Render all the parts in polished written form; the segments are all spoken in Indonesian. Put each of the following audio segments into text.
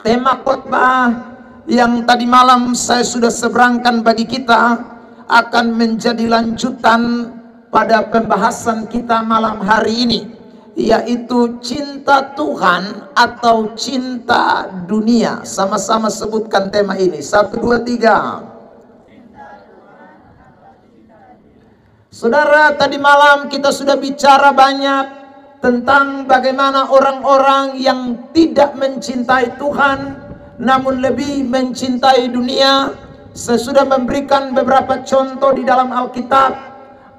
tema khotbah yang tadi malam saya sudah seberangkan bagi kita akan menjadi lanjutan pada pembahasan kita malam hari ini, yaitu cinta Tuhan atau cinta dunia. Sama-sama sebutkan tema ini. 1, 2, 3. Saudara, tadi malam kita sudah bicara banyak tentang bagaimana orang-orang yang tidak mencintai Tuhan namun lebih mencintai dunia. Saya sudah memberikan beberapa contoh di dalam Alkitab.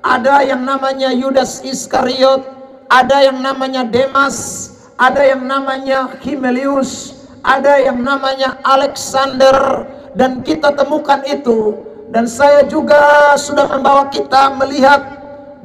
Ada yang namanya Yudas Iskariot, ada yang namanya Demas, ada yang namanya Himelius, ada yang namanya Alexander, dan kita temukan itu. Dan saya juga sudah membawa kita melihat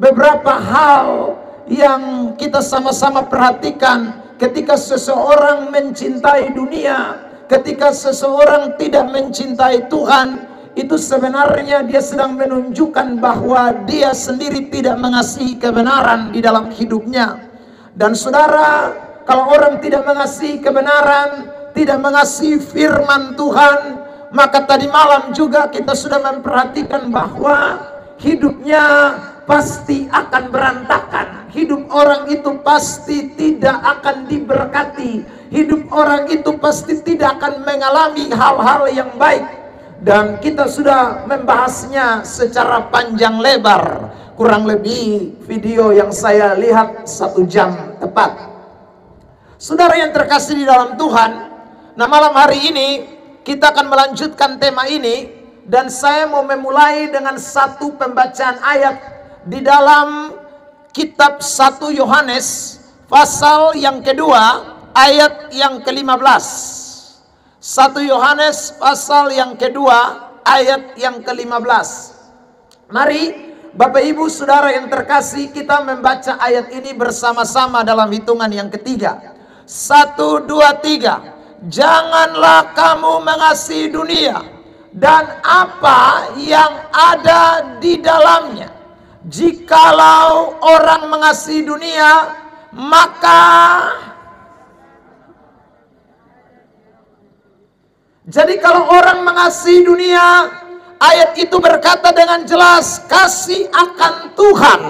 beberapa hal yang kita sama-sama perhatikan ketika seseorang mencintai dunia. Ketika seseorang tidak mencintai Tuhan, itu sebenarnya dia sedang menunjukkan bahwa dia sendiri tidak mengasihi kebenaran di dalam hidupnya. Dan saudara, kalau orang tidak mengasihi kebenaran, tidak mengasihi firman Tuhan, maka tadi malam juga kita sudah memperhatikan bahwa hidupnya pasti akan berantakan. Hidup orang itu pasti tidak akan diberkati. Hidup orang itu pasti tidak akan mengalami hal-hal yang baik. Dan kita sudah membahasnya secara panjang lebar. Kurang lebih video yang saya lihat 1 jam tepat. Saudara yang terkasih di dalam Tuhan, nah malam hari ini kita akan melanjutkan tema ini. Dan saya mau memulai dengan satu pembacaan ayat di dalam kitab 1 Yohanes pasal yang kedua, ayat yang ke-15. 1 Yohanes pasal yang kedua, ayat yang ke-15. Mari Bapak Ibu Saudara yang terkasih, kita membaca ayat ini bersama-sama dalam hitungan yang ketiga. 1, 2, 3. Janganlah kamu mengasihi dunia dan apa yang ada di dalamnya. Jikalau orang mengasihi dunia, maka jadi kalau orang mengasihi dunia, ayat itu berkata dengan jelas, kasih akan Tuhan,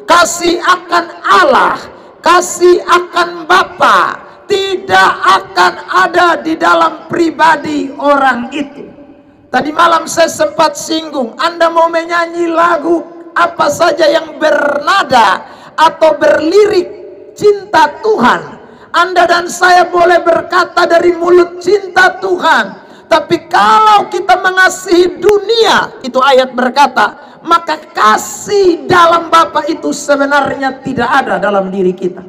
kasih akan Allah, kasih akan Bapa tidak akan ada di dalam pribadi orang itu. Tadi malam saya sempat singgung, Anda mau menyanyi lagu apa saja yang bernada atau berlirik cinta Tuhan, Anda dan saya boleh berkata dari mulut cinta Tuhan. Tapi kalau kita mengasihi dunia, itu ayat berkata, maka kasih dalam Bapa itu sebenarnya tidak ada dalam diri kita.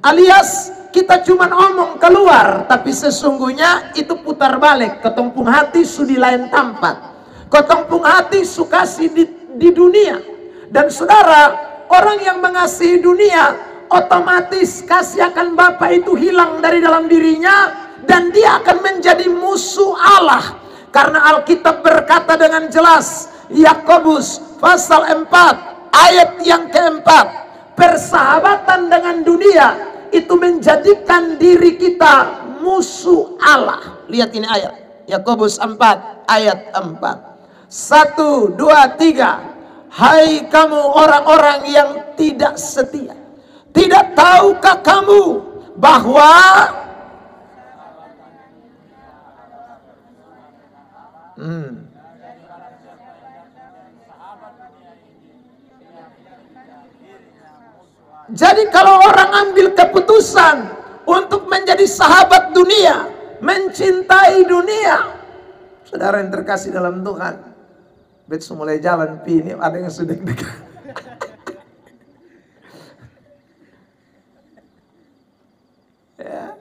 Alias kita cuma omong keluar, tapi sesungguhnya itu putar balik. Ketumpung hati sudi lain tempat. Ketumpung hati sukasi di dunia. Dan saudara, orang yang mengasihi dunia, otomatis kasih akan Bapa itu hilang dari dalam dirinya. Dan dia akan menjadi musuh Allah. Karena Alkitab berkata dengan jelas, Yakobus pasal 4 ayat yang keempat, persahabatan dengan dunia itu menjadikan diri kita musuh Allah. Lihat ini ayat Yakobus 4 ayat 4. 1, 2, 3. Hai kamu orang-orang yang tidak setia, tidak tahukah kamu bahwa jadi kalau orang ambil keputusan untuk menjadi sahabat dunia, mencintai dunia, saudara yang terkasih dalam Tuhan, bet mulai jalan ini ada yang sudah dekat. Ya.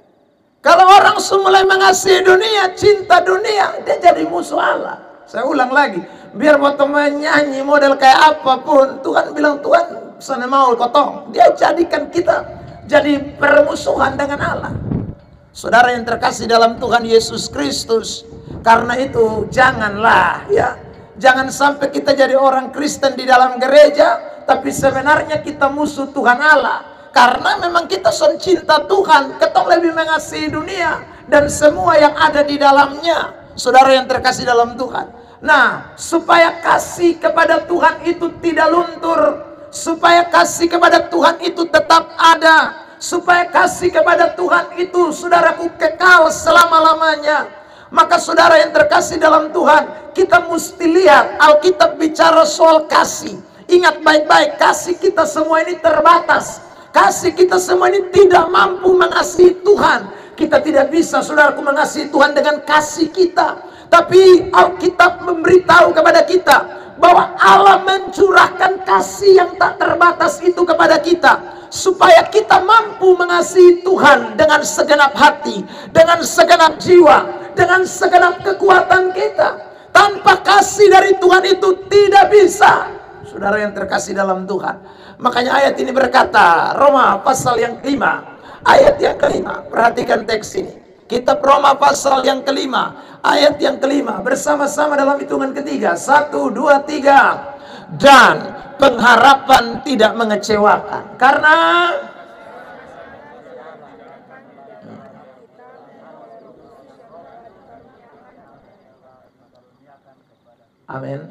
Kalau orang mulai mengasihi dunia, cinta dunia, dia jadi musuh Allah. Saya ulang lagi, biar waktu menyanyi model kayak apapun, Tuhan bilang, Tuhan sana mau kotong. Dia jadikan kita jadi permusuhan dengan Allah. Saudara yang terkasih dalam Tuhan Yesus Kristus, karena itu janganlah ya, jangan sampai kita jadi orang Kristen di dalam gereja, tapi sebenarnya kita musuh Tuhan Allah. Karena memang kita son cinta Tuhan, ketong lebih mengasihi dunia dan semua yang ada di dalamnya. Saudara yang terkasih dalam Tuhan. Nah, supaya kasih kepada Tuhan itu tidak luntur, supaya kasih kepada Tuhan itu tetap ada, supaya kasih kepada Tuhan itu, saudaraku, kekal selama-lamanya, maka saudara yang terkasih dalam Tuhan, kita mesti lihat Alkitab bicara soal kasih. Ingat baik-baik, kasih kita semua ini terbatas. Kasih kita semua ini tidak mampu mengasihi Tuhan. Kita tidak bisa, saudaraku, mengasihi Tuhan dengan kasih kita. Tapi Alkitab memberitahu kepada kita bahwa Allah mencurahkan kasih yang tak terbatas itu kepada kita, supaya kita mampu mengasihi Tuhan dengan segenap hati, dengan segenap jiwa, dengan segenap kekuatan kita. Tanpa kasih dari Tuhan itu tidak bisa, saudara yang terkasih dalam Tuhan. Makanya ayat ini berkata, Roma pasal yang 5, ayat yang kelima. Perhatikan teks ini. Kitab Roma pasal yang kelima, ayat yang kelima. Bersama-sama dalam hitungan ketiga. 1, 2, 3. Dan pengharapan tidak mengecewakan. Karena amin.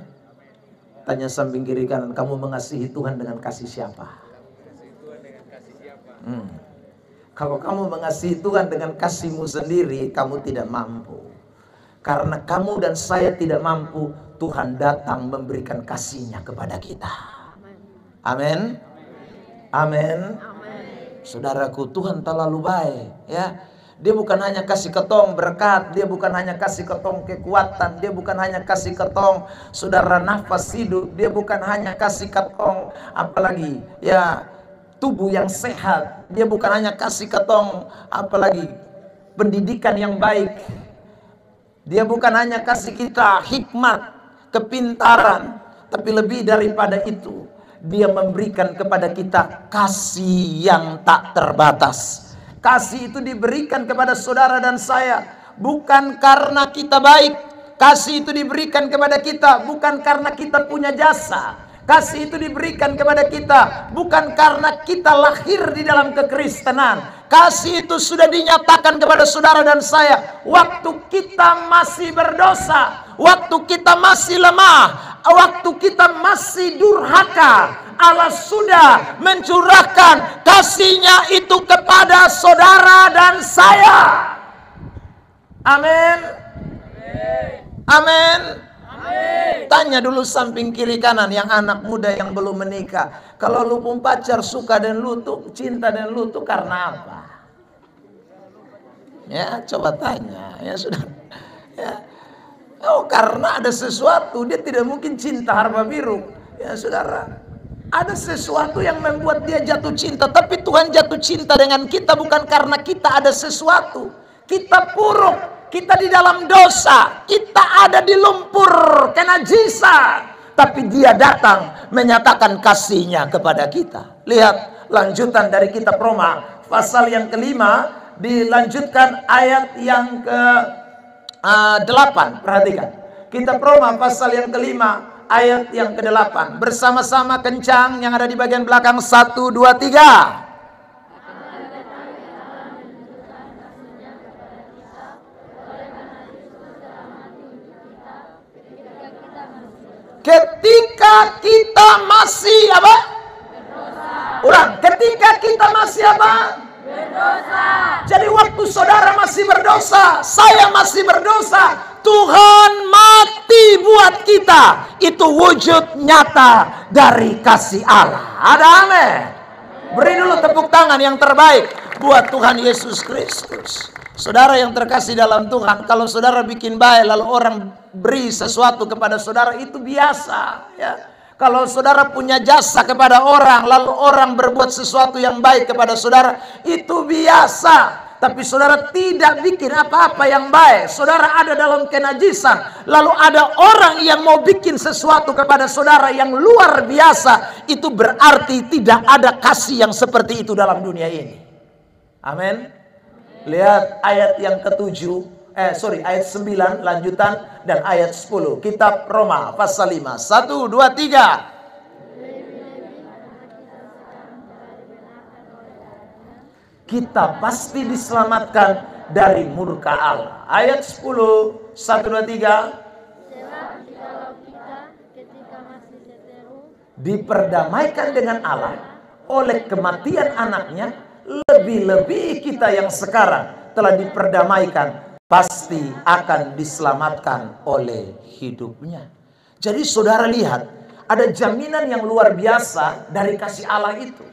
Tanya samping kiri kanan, kamu mengasihi Tuhan dengan kasih siapa? Kalau kamu mengasihi Tuhan dengan kasihmu sendiri, kamu tidak mampu. Karena kamu dan saya tidak mampu, Tuhan datang memberikan kasihnya kepada kita. Amin. Amin. Saudaraku, Tuhan terlalu baik, ya. Dia bukan hanya kasih ketong berkat, dia bukan hanya kasih ketong kekuatan, dia bukan hanya kasih ketong, saudara, nafas hidup, dia bukan hanya kasih ketong apalagi ya tubuh yang sehat, dia bukan hanya kasih ketong apalagi pendidikan yang baik, dia bukan hanya kasih kita hikmat, kepintaran, tapi lebih daripada itu, dia memberikan kepada kita kasih yang tak terbatas. Kasih itu diberikan kepada saudara dan saya bukan karena kita baik. Kasih itu diberikan kepada kita bukan karena kita punya jasa. Kasih itu diberikan kepada kita bukan karena kita lahir di dalam kekristenan. Kasih itu sudah dinyatakan kepada saudara dan saya waktu kita masih berdosa, waktu kita masih lemah, waktu kita masih durhaka. Allah sudah mencurahkan kasih-Nya itu kepada saudara dan saya. Amin. Amin. Tanya dulu samping kiri kanan yang anak muda yang belum menikah, kalau lu pun pacar suka dan lu tuh cinta dan lu tuh karena apa? Ya, coba tanya, ya sudah. Ya. Oh, karena ada sesuatu, dia tidak mungkin cinta harpa biru. Ya, saudara. Ada sesuatu yang membuat dia jatuh cinta. Tapi Tuhan jatuh cinta dengan kita bukan karena kita ada sesuatu. Kita buruk, kita di dalam dosa, kita ada di lumpur kenajisan, tapi dia datang menyatakan kasih-Nya kepada kita. Lihat lanjutan dari kitab Roma pasal yang kelima, dilanjutkan ayat yang ke-8. Perhatikan kitab Roma pasal yang kelima ayat yang ke-8. Bersama-sama kencang yang ada di bagian belakang. 1, 2, 3. Ketika kita masih apa? Berdosa. Ulang. Ketika kita masih apa? Berdosa. Jadi waktu saudara masih berdosa, saya masih berdosa, Tuhan mati buat kita. Itu wujud nyata dari kasih Allah. Ada amin. Beri dulu tepuk tangan yang terbaik buat Tuhan Yesus Kristus. Saudara yang terkasih dalam Tuhan, kalau saudara bikin baik lalu orang beri sesuatu kepada saudara, itu biasa, ya. Kalau saudara punya jasa kepada orang lalu orang berbuat sesuatu yang baik kepada saudara, itu biasa. Tapi saudara tidak bikin apa-apa yang baik, saudara ada dalam kenajisan, lalu ada orang yang mau bikin sesuatu kepada saudara yang luar biasa, itu berarti tidak ada kasih yang seperti itu dalam dunia ini. Amin. Lihat ayat yang ke-7, ayat 9 lanjutan dan ayat 10. Kitab Roma pasal 5. 1, 2, 3. Kita pasti diselamatkan dari murka Allah. Ayat 10, 1, 2, 3. Diperdamaikan dengan Allah oleh kematian anaknya, lebih-lebih kita yang sekarang telah diperdamaikan pasti akan diselamatkan oleh hidupnya. Jadi saudara lihat, ada jaminan yang luar biasa dari kasih Allah itu.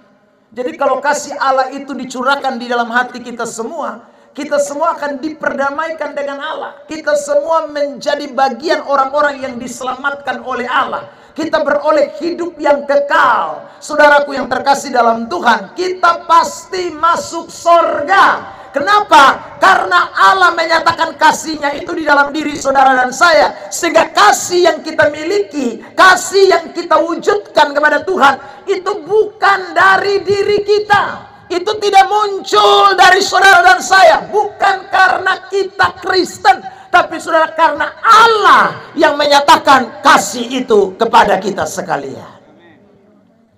Jadi kalau kasih Allah itu dicurahkan di dalam hati kita semua akan diperdamaikan dengan Allah. Kita semua menjadi bagian orang-orang yang diselamatkan oleh Allah. Kita beroleh hidup yang kekal. Saudaraku yang terkasih dalam Tuhan, kita pasti masuk surga. Kenapa? Karena Allah menyatakan kasih-Nya itu di dalam diri saudara dan saya. Sehingga kasih yang kita miliki, kasih yang kita wujudkan kepada Tuhan, itu bukan dari diri kita. Itu tidak muncul dari saudara dan saya. Bukan karena kita Kristen, tapi saudara, karena Allah yang menyatakan kasih itu kepada kita sekalian.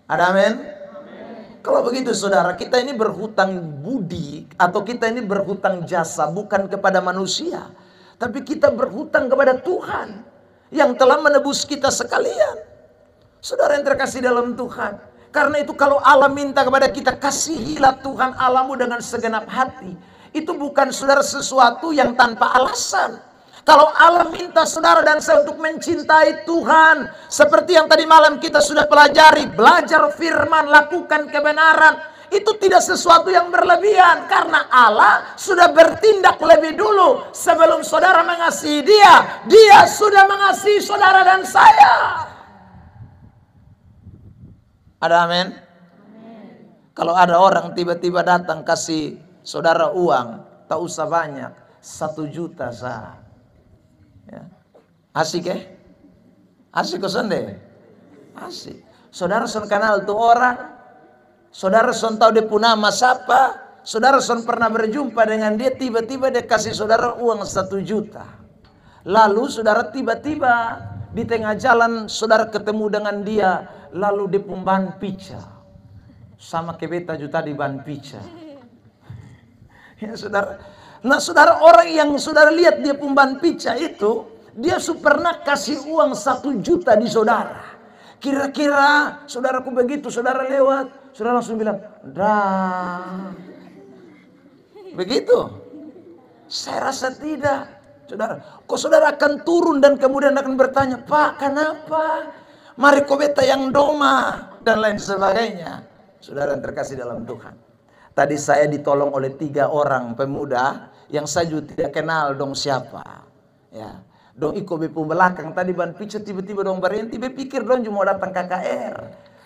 Ada amin? Kalau begitu saudara, kita ini berhutang budi atau kita ini berhutang jasa bukan kepada manusia, tapi kita berhutang kepada Tuhan yang telah menebus kita sekalian. Saudara yang terkasih dalam Tuhan, karena itu kalau Allah minta kepada kita, kasihilah Tuhan Allahmu dengan segenap hati, itu bukan saudara sesuatu yang tanpa alasan. Kalau Allah minta saudara dan saya untuk mencintai Tuhan, seperti yang tadi malam kita sudah pelajari, belajar firman, lakukan kebenaran, itu tidak sesuatu yang berlebihan. Karena Allah sudah bertindak lebih dulu. Sebelum saudara mengasihi Dia, Dia sudah mengasihi saudara dan saya. Ada amin? Kalau ada orang tiba-tiba datang kasih saudara uang, tak usah banyak, 1 juta sah. Ya. Asik asik kosonde, asik. Saudara son kenal tuh orang, saudara son tahu dia punya nama siapa, saudara son pernah berjumpa dengan dia, tiba-tiba dia kasih saudara uang 1 juta. Lalu saudara tiba-tiba di tengah jalan saudara ketemu dengan dia, lalu dia pemban pica sama kebeta juta di ban pica. Ya saudara. Nah saudara, orang yang saudara lihat dia pemban pica itu, dia pernah kasih uang 1 juta di saudara. Kira-kira saudaraku begitu, saudara lewat, saudara langsung bilang, dah. Begitu? Saya rasa tidak. Saudara, kok saudara akan turun dan kemudian akan bertanya, Pak kenapa? Mari kobeta yang doma dan lain sebagainya. Saudara yang terkasih dalam Tuhan, tadi saya ditolong oleh 3 orang pemuda yang saya juga tidak kenal dong siapa. Ya, dong iko bepu belakang tadi ban pica, tiba-tiba dong berhenti, berpikir dong cuma datang KKR.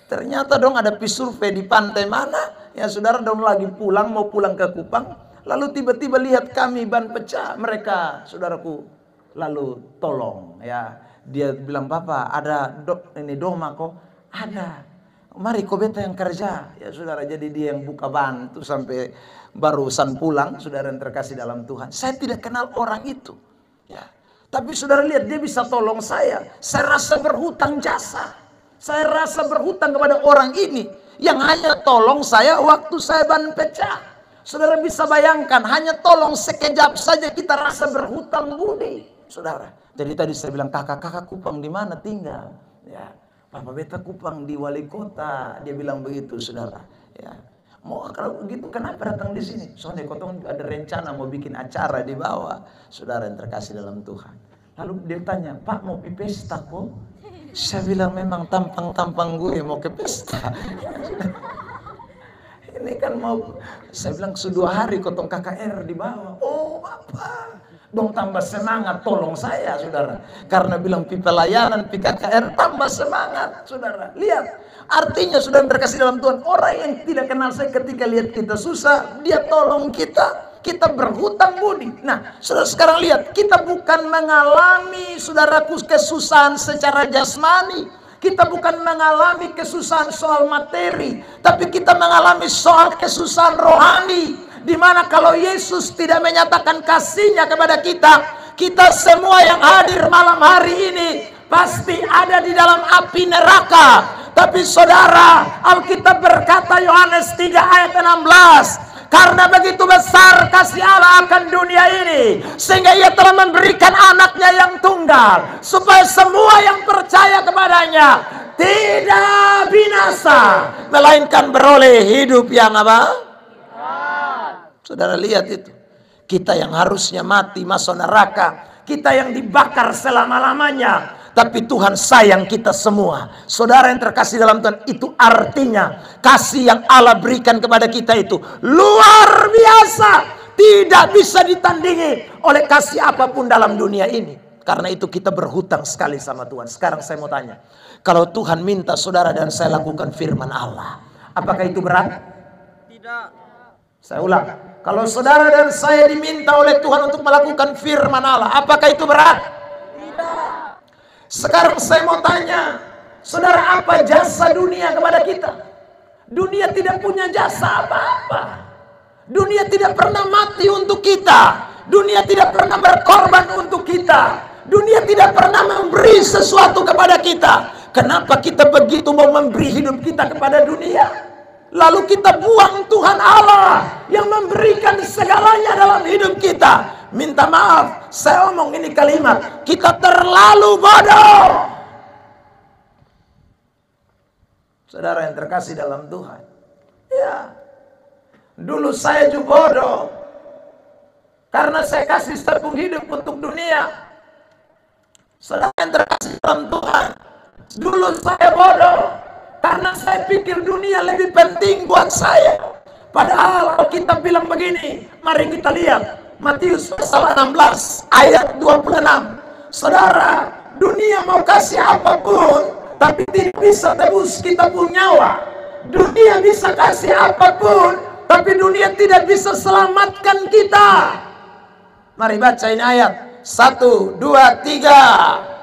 Ternyata dong ada pisurvei di pantai mana. Ya saudara, dong lagi pulang, mau pulang ke Kupang. Lalu tiba-tiba lihat kami ban pecah, mereka saudaraku lalu tolong. Ya, dia bilang, Bapak ada ini doma kok? Ada. Mari kobeta yang kerja. Ya saudara, jadi dia yang buka ban itu sampai barusan pulang. Saudara yang terkasih dalam Tuhan, saya tidak kenal orang itu ya, tapi saudara lihat dia bisa tolong saya. Saya rasa berhutang jasa. Saya rasa berhutang kepada orang ini yang hanya tolong saya waktu saya ban pecah. Saudara bisa bayangkan, hanya tolong sekejap saja kita rasa berhutang budi, saudara. Jadi tadi saya bilang, kakak Kupang di mana tinggal? Ya, Papa beta Kupang di wali kota. Dia bilang begitu, saudara. Ya, mau kalau begitu kenapa datang di sini? Soalnya kotong ada rencana mau bikin acara di bawah. Saudara yang terkasih dalam Tuhan. Lalu dia tanya, Pak mau pergi pesta kok? Saya bilang, memang tampang-tampang gue mau ke pesta. Ini kan mau, saya bilang sudah 2 hari kotong KKR di bawah. Oh apa? Dong tambah semangat tolong saya, saudara. Karena bilang pi pelayanan, pi KKR, tambah semangat, saudara. Lihat, artinya sudah terkasih dalam Tuhan. Orang yang tidak kenal saya ketika lihat kita susah, dia tolong kita. Kita berhutang budi. Nah, saudara sekarang lihat, kita bukan mengalami, saudaraku, kesusahan secara jasmani. Kita bukan mengalami kesusahan soal materi, tapi kita mengalami soal kesusahan rohani. Di mana kalau Yesus tidak menyatakan kasih-Nya kepada kita, kita semua yang hadir malam hari ini pasti ada di dalam api neraka. Tapi saudara, Alkitab berkata Yohanes 3 ayat 16, Karena begitu besar kasih Allah akan dunia ini, sehingga ia telah memberikan anaknya yang tunggal, supaya semua yang percaya kepadanya tidak binasa, melainkan beroleh hidup yang apa? Saudara lihat itu. Kita yang harusnya mati masuk neraka, kita yang dibakar selama-lamanya, tapi Tuhan sayang kita semua. Saudara yang terkasih dalam Tuhan, itu artinya kasih yang Allah berikan kepada kita itu luar biasa, tidak bisa ditandingi oleh kasih apapun dalam dunia ini. Karena itu kita berhutang sekali sama Tuhan. Sekarang saya mau tanya, kalau Tuhan minta saudara dan saya lakukan firman Allah, apakah itu berat? Tidak. Saya ulang, kalau saudara dan saya diminta oleh Tuhan untuk melakukan firman Allah, apakah itu berat? Tidak. Sekarang saya mau tanya, saudara, apa jasa dunia kepada kita? Dunia tidak punya jasa apa-apa. Dunia tidak pernah mati untuk kita. Dunia tidak pernah berkorban untuk kita. Dunia tidak pernah memberi sesuatu kepada kita. Kenapa kita begitu mau memberi hidup kita kepada dunia? Lalu kita buang Tuhan Allah yang memberikan segalanya dalam hidup kita. Minta maaf, saya omong ini kalimat, kita terlalu bodoh. Saudara yang terkasih dalam Tuhan, ya, dulu saya juga bodoh, karena saya kasih setepung hidup untuk dunia. Saudara yang terkasih dalam Tuhan, dulu saya bodoh, karena saya pikir dunia lebih penting buat saya. Padahal Alkitab bilang begini, mari kita lihat Matius pasal 16 ayat 26. Saudara, dunia mau kasih apapun, tapi tidak bisa tebus kita punya nyawa. Dunia bisa kasih apapun, tapi dunia tidak bisa selamatkan kita. Mari baca ini ayat 1, 2, 3.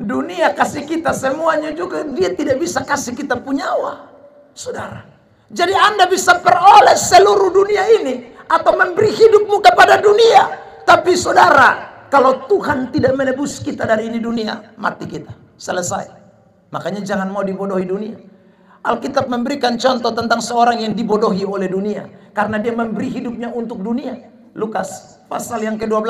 Dunia kasih kita semuanya juga, dia tidak bisa kasih kita punya nyawa, saudara. Jadi Anda bisa peroleh seluruh dunia ini atau memberi hidupmu kepada dunia, tapi saudara, kalau Tuhan tidak menebus kita dari ini dunia, mati kita, selesai. Makanya jangan mau dibodohi dunia. Alkitab memberikan contoh tentang seorang yang dibodohi oleh dunia karena dia memberi hidupnya untuk dunia. Lukas pasal yang ke-12,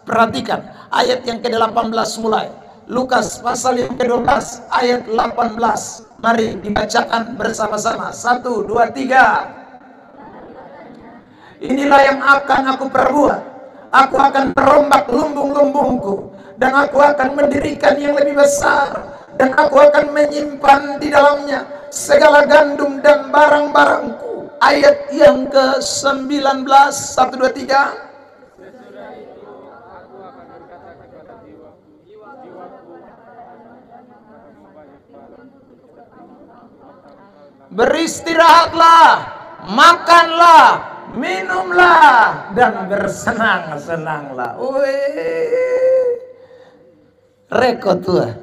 perhatikan ayat yang ke-18 mulai. Lukas pasal yang ke-12 ayat 18. Mari dibacakan bersama-sama. 1, 2, 3. Inilah yang akan aku perbuat. Aku akan merombak lumbung-lumbungku, dan aku akan mendirikan yang lebih besar, dan aku akan menyimpan di dalamnya segala gandum dan barang-barangku. Ayat yang ke-19. 1, 2, 3. Beristirahatlah, makanlah, minumlah, dan bersenang-senanglah. Wih, rekod tua.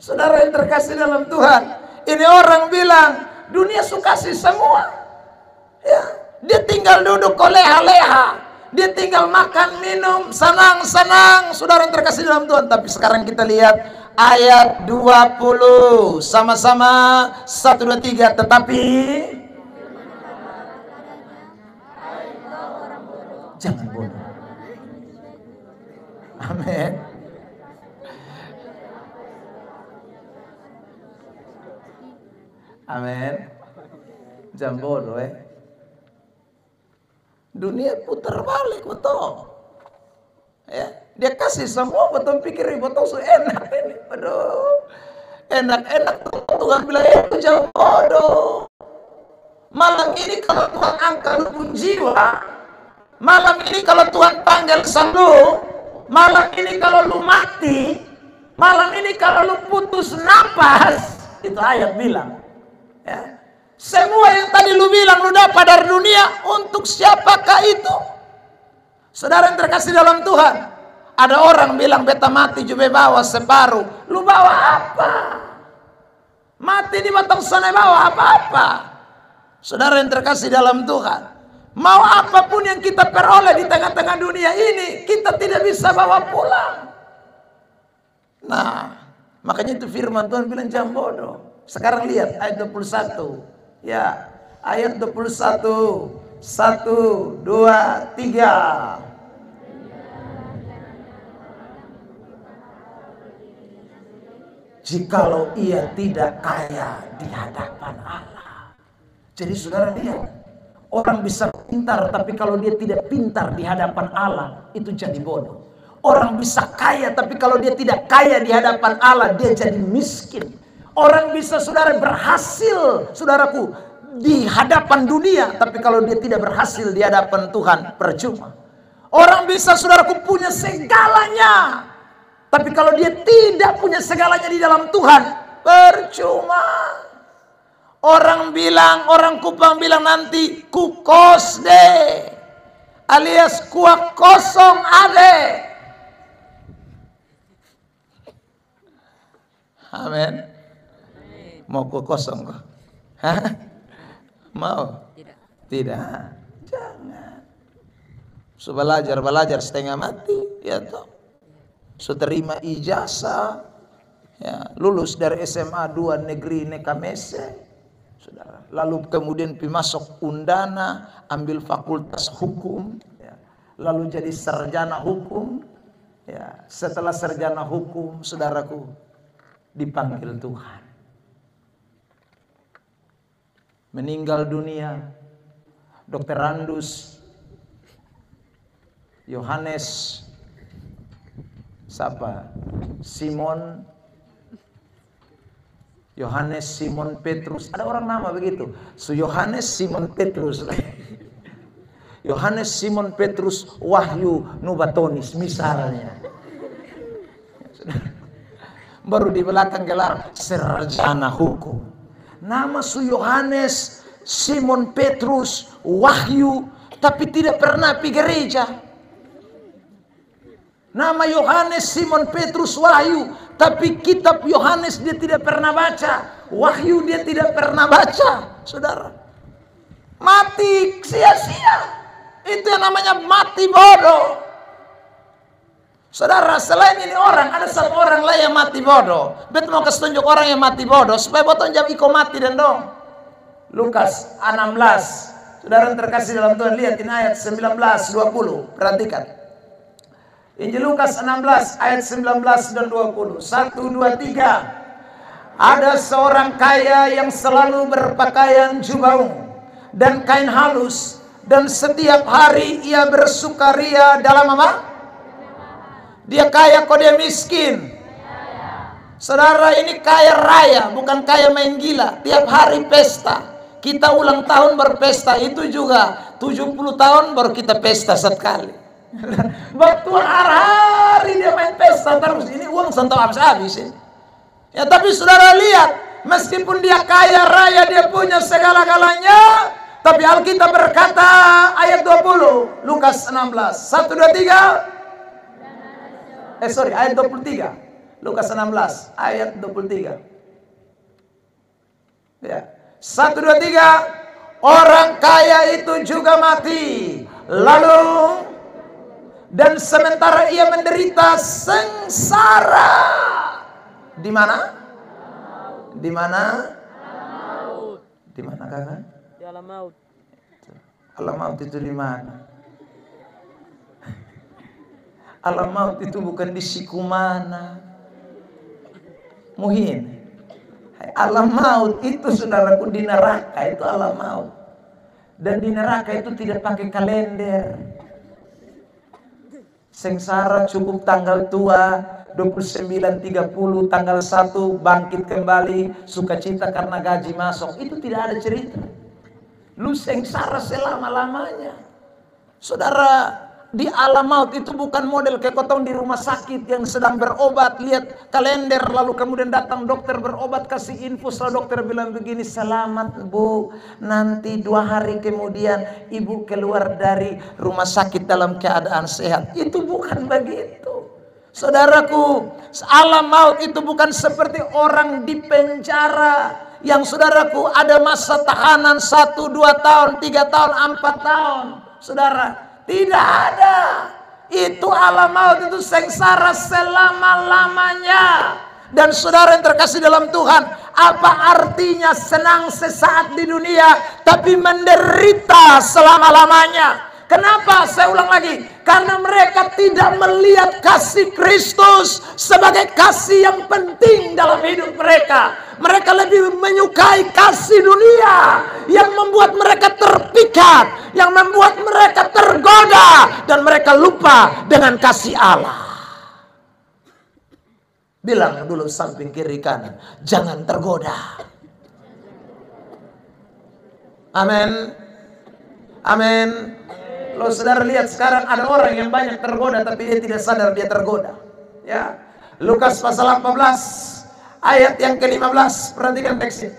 Saudara yang terkasih dalam Tuhan, ini orang bilang dunia sukasi semua. Ya, dia tinggal duduk leha-leha, dia tinggal makan, minum, senang-senang. Saudara yang terkasih dalam Tuhan, tapi sekarang kita lihat ayat 20 sama-sama. 1, 2, 3. Tetapi jangan bodoh. Amin. Amin. Jangan bodoh. Dunia putar balik, betul. Ya, dia kasih semua, betul pikir betul enak ini. Aduh, enak-enak. Tuhan bilang itu jangan bodoh. Malam ini kalau Tuhan angkat pun jiwa, malam ini kalau Tuhan panggil lu, malam ini kalau lu mati, malam ini kalau lu putus napas, itu ayat bilang. Ya. Semua yang tadi lu bilang lu dapat dari dunia, untuk siapakah itu? Saudara yang terkasih dalam Tuhan, ada orang bilang beta mati juga bawa separuh. Lu bawa apa? Mati di batang sana bawa apa-apa? Saudara yang terkasih dalam Tuhan, Mau apapun yang kita peroleh di tengah-tengah dunia ini, kita tidak bisa bawa pulang. Nah, makanya itu firman Tuhan bilang jangan bodoh. Sekarang lihat ayat 21. Ya, ayat 21. 1, 2, 3. Jikalau ia tidak kaya di hadapan Allah. Jadi saudara lihat, orang bisa pintar, tapi kalau dia tidak pintar di hadapan Allah, itu jadi bodoh. Orang bisa kaya, tapi kalau dia tidak kaya di hadapan Allah, dia jadi miskin. Orang bisa saudara berhasil, saudaraku, di hadapan dunia, tapi kalau dia tidak berhasil di hadapan Tuhan, percuma. Orang bisa saudaraku punya segalanya, tapi kalau dia tidak punya segalanya di dalam Tuhan, percuma. Orang Kupang bilang nanti kukos deh, alias kuak kosong ade. Amin. Mau kuak kosong kok? Hah? Mau? Tidak. Jangan. So belajar setengah mati, ya toh. So terima ijazah, ya, lulus dari SMA 2 negeri Nekamese, saudara. Lalu kemudian masuk Undana, ambil fakultas hukum, ya. Lalu jadi sarjana hukum, ya. Setelah sarjana hukum, saudaraku, dipanggil Tuhan. Meninggal dunia, Dr. Randus Yohanes siapa? Yohanes Simon Petrus. Ada orang nama begitu. So Yohanes Simon Petrus. Yohanes Simon Petrus Wahyu Nubatonis misalnya. Baru di belakang gelar sarjana hukum. Nama su Yohanes Simon Petrus Wahyu, tapi tidak pernah pergi gereja. Nama Yohanes Simon Petrus Wahyu, tapi kitab Yohanes dia tidak pernah baca. Wahyu dia tidak pernah baca. Saudara, mati sia-sia. Itu yang namanya mati bodoh. Saudara, selain ini orang, ada satu orang lain yang mati bodoh. Betul mau kasih tunjuk orang yang mati bodoh supaya botol jam iko mati dan dong. Lukas 16. Saudara yang terkasih dalam Tuhan, lihat ini ayat 19, 20. Perhatikan. Injil Lukas 16 ayat 19 dan 20. 1, 2, 3. Ada seorang kaya yang selalu berpakaian jubah ungu dan kain halus, dan setiap hari ia bersukaria dalam apa? Dia kaya kok dia miskin. Saudara, ini kaya raya, bukan kaya main gila. Tiap hari pesta. Kita ulang tahun berpesta, itu juga 70 tahun baru kita pesta sekali. Waktu hari dia main pesta terus, ini uang sentuh habis-habis ini. Ya, tapi saudara lihat, meskipun dia kaya raya, dia punya segala-galanya, tapi Alkitab berkata ayat 20 Lukas 16 1, 2, 3. Ayat 23 Lukas 16 ayat 23. Ya, 1, 2, 3. Orang kaya itu juga mati, lalu dan sementara ia menderita sengsara. Di mana? Di mana? Di mana kakak? Di alam maut. Alam maut itu di mana? Alam maut itu bukan di Sikumana, Muhin. Alam maut itu saudaraku di neraka, itu alam maut. Dan di neraka itu tidak pakai kalender. Sengsara cukup tanggal tua 29, 30, tanggal 1 bangkit kembali, sukacita karena gaji masuk. Itu tidak ada cerita. Lu sengsara selama-lamanya. Saudara, di alam maut itu bukan model kayak kotong di rumah sakit yang sedang berobat, lihat kalender lalu kemudian datang dokter berobat kasih info, setelah dokter bilang begini, selamat bu, nanti 2 hari kemudian ibu keluar dari rumah sakit dalam keadaan sehat. Itu bukan begitu. Saudaraku, alam maut itu bukan seperti orang di penjara yang saudaraku ada masa tahanan 1, 2 tahun, 3 tahun, 4 tahun. Saudara, tidak ada. Itu alam maut, itu sengsara selama-lamanya. Dan saudara yang terkasih dalam Tuhan, apa artinya senang sesaat di dunia tapi menderita selama-lamanya? Kenapa? Saya ulang lagi. Karena mereka tidak melihat kasih Kristus sebagai kasih yang penting dalam hidup mereka. Mereka lebih menyukai kasih dunia yang membuat mereka terpikat, yang membuat mereka tergoda, dan mereka lupa dengan kasih Allah. Bilang dulu samping kiri kanan, jangan tergoda. Amin. Amin. Kalau saudara lihat sekarang ada orang yang banyak tergoda tapi dia tidak sadar dia tergoda. Ya. Lukas pasal 14 ayat yang ke-15, perhatikan teksnya.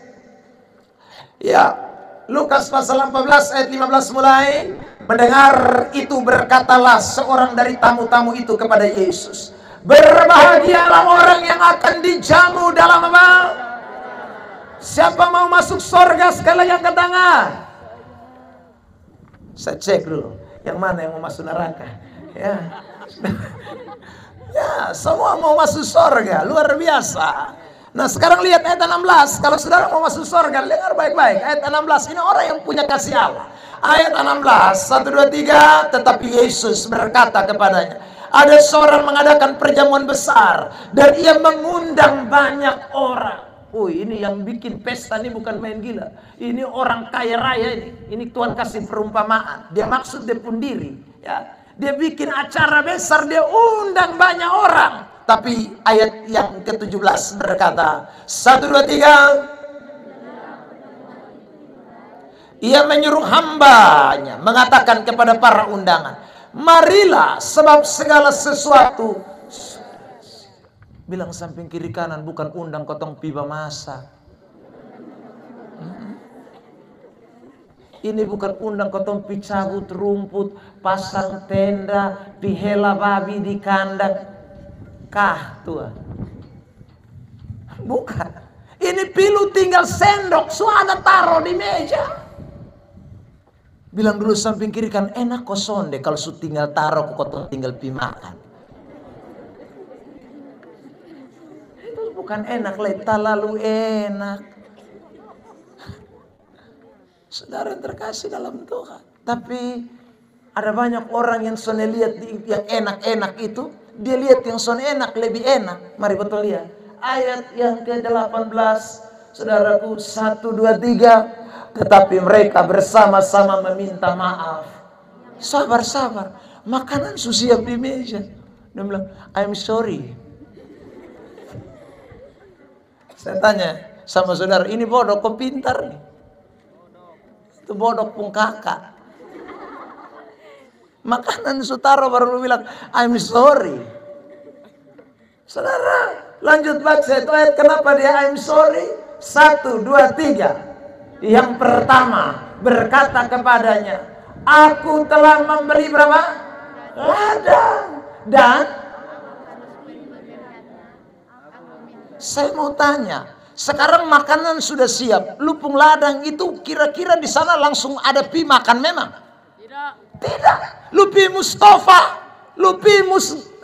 Ya. Lukas pasal 14 ayat 15 mulai. Mendengar itu berkatalah seorang dari tamu-tamu itu kepada Yesus, berbahagialah orang yang akan dijamu dalam apa? Siapa mau masuk surga sekali yang ke tangan? Saya cek dulu, yang mana yang mau masuk neraka? Ya, ya, semua mau masuk surga, luar biasa. Nah sekarang lihat ayat 16. Kalau saudara mau masuk surga, dengar baik-baik. Ayat 16, ini orang yang punya kasih Allah. Ayat 16, 1, 2, 3. Tetapi Yesus berkata kepadanya, ada seorang mengadakan perjamuan besar dan ia mengundang banyak orang. Ini yang bikin pesta ini bukan main gila. Ini orang kaya raya ini. Ini Tuhan kasih perumpamaan. Dia maksud dia pun diri. Ya. Dia bikin acara besar, dia undang banyak orang. Tapi ayat yang ke-17 berkata, 1, 2, 3. Ia menyuruh hambanya mengatakan kepada para undangan, marilah sebab segala sesuatu. Bilang samping kiri kanan, bukan undang kotong piba masak. Ini bukan undang kotong pi cabut rumput, pasang tenda, pihela babi di kandang. Kah Tuhan? Bukan. Ini pilu tinggal sendok, suara taruh di meja. Bilang dulu samping kiri kan, enak kosong deh kalau su tinggal taruh kotong tinggal pi makan. Itu bukan enak, leta lalu enak. Saudara yang terkasih dalam Tuhan. Tapi ada banyak orang yang sone lihat yang enak-enak itu, dia lihat yang sone enak lebih enak. Mari betul lihat. Ayat yang ke-18, saudaraku, 1, 2, 3. Tetapi mereka bersama-sama meminta maaf. Sabar-sabar. Makanan siap di meja. Dia bilang, I'm sorry. Saya tanya sama saudara, ini bodoh kok pintar nih? Itu bodoh pun kakak. Makanan sutaro baru lu bilang, I'm sorry. Saudara, lanjut baca itu ayat, kenapa dia I'm sorry? 1, 2, 3. Yang pertama berkata kepadanya, aku telah membeli berapa? Ladang. Dan saya mau tanya, sekarang makanan sudah siap, lupung ladang itu kira-kira di sana langsung ada pi makan memang? Tidak. Lupi Mustafa, lupi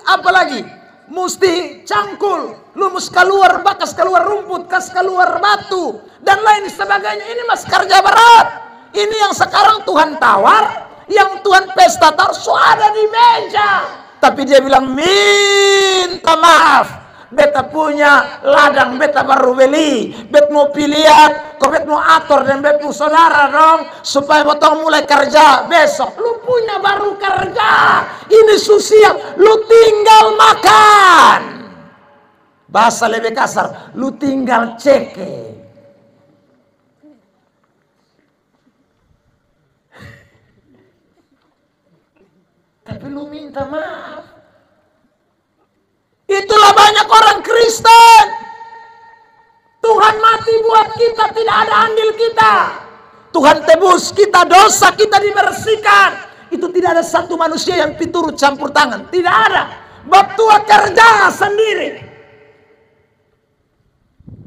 apa lagi? Musti cangkul, lu mus keluar bakas, keluar rumput, kas keluar batu dan lain sebagainya. Ini mas kerja berat. Ini yang sekarang Tuhan tawar, yang Tuhan pesta taruh ada di meja. Tapi dia bilang minta maaf. Beta punya ladang, beta baru beli. Bet mau pilihan, kok bet mau atur dan bet mau saudara dong, supaya botong mulai kerja besok. Lu punya baru kerja, ini susiap, lu tinggal makan. Bahasa lebih kasar, lu tinggal ceke. Tapi lu minta maaf. Itulah banyak orang Kristen. Tuhan mati buat kita, tidak ada andil kita. Tuhan tebus kita, dosa kita dibersihkan. Itu tidak ada satu manusia yang piturut campur tangan. Tidak ada. Bab tua kerja sendiri.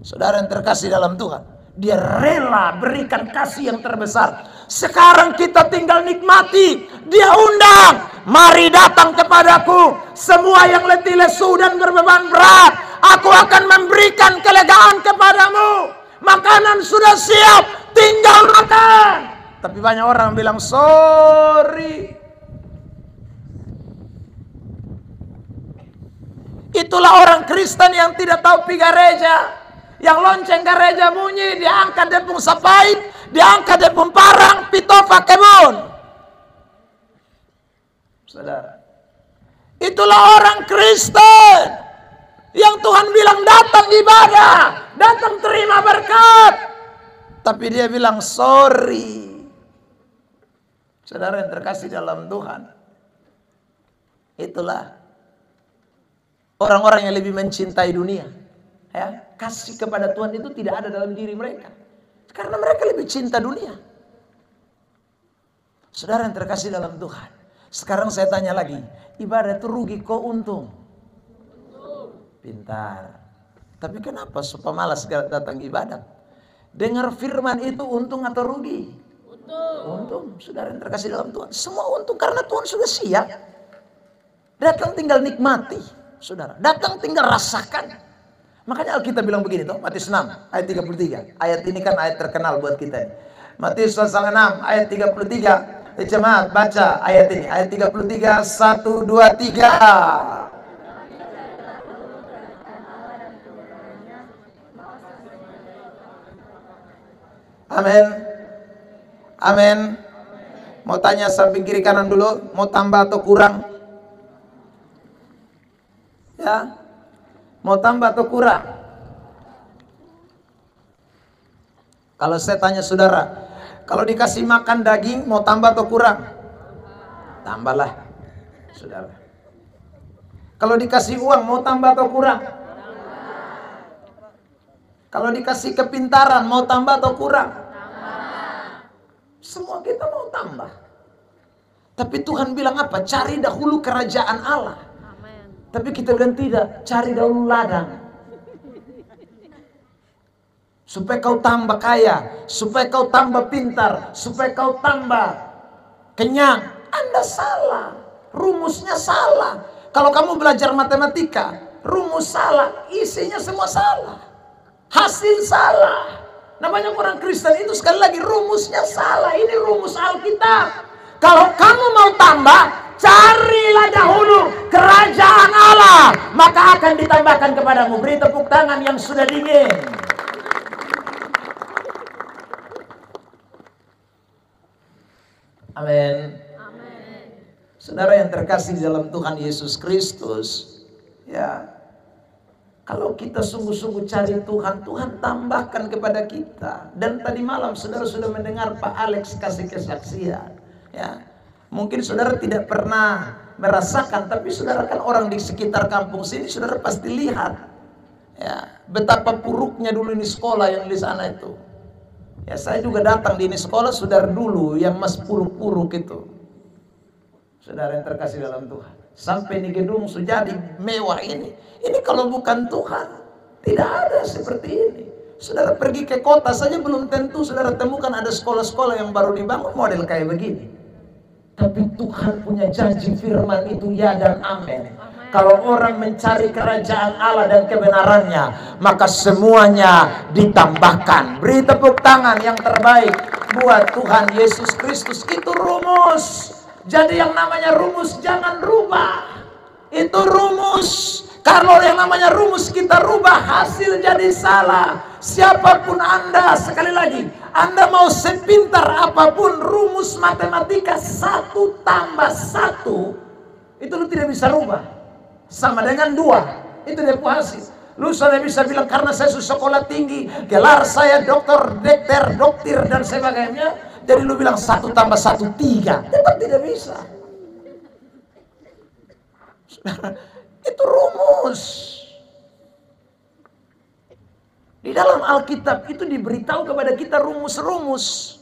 Saudara yang terkasih dalam Tuhan, Dia rela berikan kasih yang terbesar. Sekarang kita tinggal nikmati. Dia undang, mari datang kepadaku semua yang letih lesu dan berbeban berat, aku akan memberikan kelegaan kepadamu. Makanan sudah siap, tinggal makan. Tapi banyak orang bilang sorry. Itulah orang Kristen yang tidak tahu pi gereja. Yang lonceng gereja bunyi, diangkat depung sapait, diangkat depung parang, pitofa kebun. Saudara, itulah orang Kristen yang Tuhan bilang datang ibadah, datang terima berkat, tapi dia bilang sorry. Saudara yang terkasih dalam Tuhan, itulah orang-orang yang lebih mencintai dunia. Ya, kasih kepada Tuhan itu tidak ada dalam diri mereka, karena mereka lebih cinta dunia. Saudara yang terkasih dalam Tuhan, sekarang saya tanya lagi, ibadah itu rugi kok untung? Pintar. Tapi kenapa supaya malas datang ibadah? Dengar firman itu untung atau rugi? Untung. Saudara yang terkasih dalam Tuhan, semua untung karena Tuhan sudah siap. Datang tinggal nikmati. Saudara, datang tinggal rasakan. Makanya Alkitab bilang begini toh, Matius 6 ayat 33. Ayat ini kan ayat terkenal buat kita. Matius 6 ayat 33. Jemaat baca ayat ini, ayat 33, 1, 2, 3. Amin. Amin. Mau tanya samping kiri kanan dulu, mau tambah atau kurang? Ya. Mau tambah atau kurang? Kalau saya tanya saudara, kalau dikasih makan daging mau tambah atau kurang? Tambahlah, saudara. Kalau dikasih uang mau tambah atau kurang? Kalau dikasih kepintaran mau tambah atau kurang? Semua kita mau tambah. Tapi Tuhan bilang apa? Cari dahulu kerajaan Allah. Tapi kita bilang tidak, cari dahulu ladang. Supaya kau tambah kaya, supaya kau tambah pintar, supaya kau tambah kenyang. Anda salah, rumusnya salah. Kalau kamu belajar matematika, rumus salah, isinya semua salah, hasil salah. Namanya orang Kristen itu sekali lagi rumusnya salah. Ini rumus Alkitab. Kalau kamu mau tambah, carilah dahulu kerajaan Allah, maka akan ditambahkan kepadamu. Beri tepuk tangan yang sudah dingin. Amin. Saudara yang terkasih dalam Tuhan Yesus Kristus, ya, kalau kita sungguh-sungguh cari Tuhan, Tuhan tambahkan kepada kita. Dan tadi malam saudara sudah mendengar Pak Alex kasih kesaksian. Ya, mungkin saudara tidak pernah merasakan, tapi saudara kan orang di sekitar kampung sini, saudara pasti lihat ya betapa buruknya dulu ini sekolah yang di sana itu. Ya, saya juga datang di ini sekolah saudara dulu yang mas puruk-puruk itu. Saudara yang terkasih dalam Tuhan, sampai di gedung sudah jadi mewah ini. Ini kalau bukan Tuhan tidak ada seperti ini. Saudara pergi ke kota saja belum tentu saudara temukan ada sekolah-sekolah yang baru dibangun model kayak begini. Tapi Tuhan punya janji firman itu ya dan amin. Kalau orang mencari kerajaan Allah dan kebenarannya, maka semuanya ditambahkan. Beri tepuk tangan yang terbaik buat Tuhan Yesus Kristus. Itu rumus. Jadi yang namanya rumus jangan rubah. Itu rumus. Kalau yang namanya rumus kita rubah, hasil jadi salah. Siapapun Anda, sekali lagi, Anda mau sepintar apapun, rumus matematika 1 tambah 1 itu lu tidak bisa rubah. Sama dengan 2, itu dia hasil. Lu sudah bisa bilang karena saya sekolah tinggi, gelar saya dokter, doktir dan sebagainya, jadi lu bilang 1 tambah 1 3. Tetap tidak bisa. Itu rumus. Di dalam Alkitab itu diberitahu kepada kita rumus-rumus,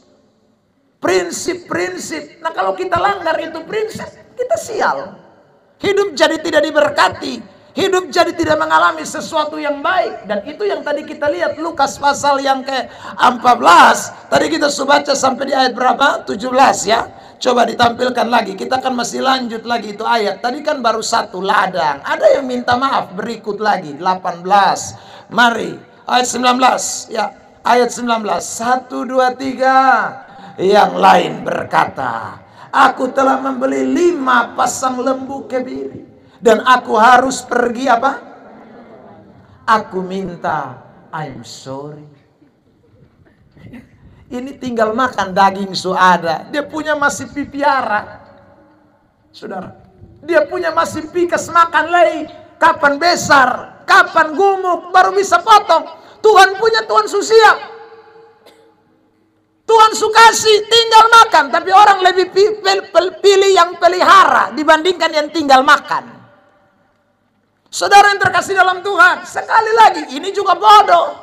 prinsip-prinsip. Nah kalau kita langgar itu prinsip, kita sial. Hidup jadi tidak diberkati, Hidup jadi tidak mengalami sesuatu yang baik. Dan itu yang tadi kita lihat Lukas pasal yang ke-14. Tadi kita sudah baca sampai di ayat berapa? 17 ya. Coba ditampilkan lagi. Kita kan masih lanjut lagi itu ayat. Tadi kan baru satu ladang. Ada yang minta maaf. Berikut lagi 18. Mari ayat 19 ya. Ayat 19. 1, 2, 3. Yang lain berkata, aku telah membeli 5 pasang lembu kebiri, dan aku harus pergi apa? Aku minta, I'm sorry. Ini tinggal makan daging ada. Dia punya masih pipiara. Saudara, dia punya masih pikas makan lagi. Kapan besar, kapan gumuk, baru bisa potong. Tuhan punya, Tuhan susiap. Tuhan sukasi, tinggal makan. Tapi orang lebih pilih yang pelihara dibandingkan yang tinggal makan. Saudara yang terkasih dalam Tuhan, sekali lagi ini juga bodoh.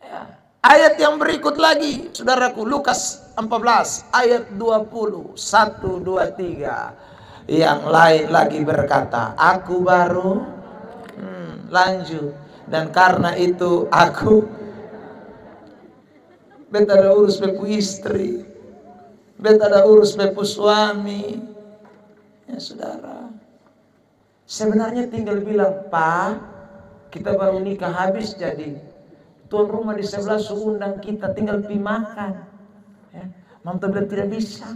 Ya. Ayat yang berikut lagi, saudaraku, Lukas 14 ayat 20. 1, 2, 3. Yang lain lagi berkata, aku baru lanjut, dan karena itu aku beta ada urus bepu istri, beta ada urus bepu suami. Ya saudara, sebenarnya tinggal bilang, Pak, kita baru nikah habis, jadi tuan rumah di sebelah undang kita, tinggal pi makan. Ya. Mama bilang tidak bisa,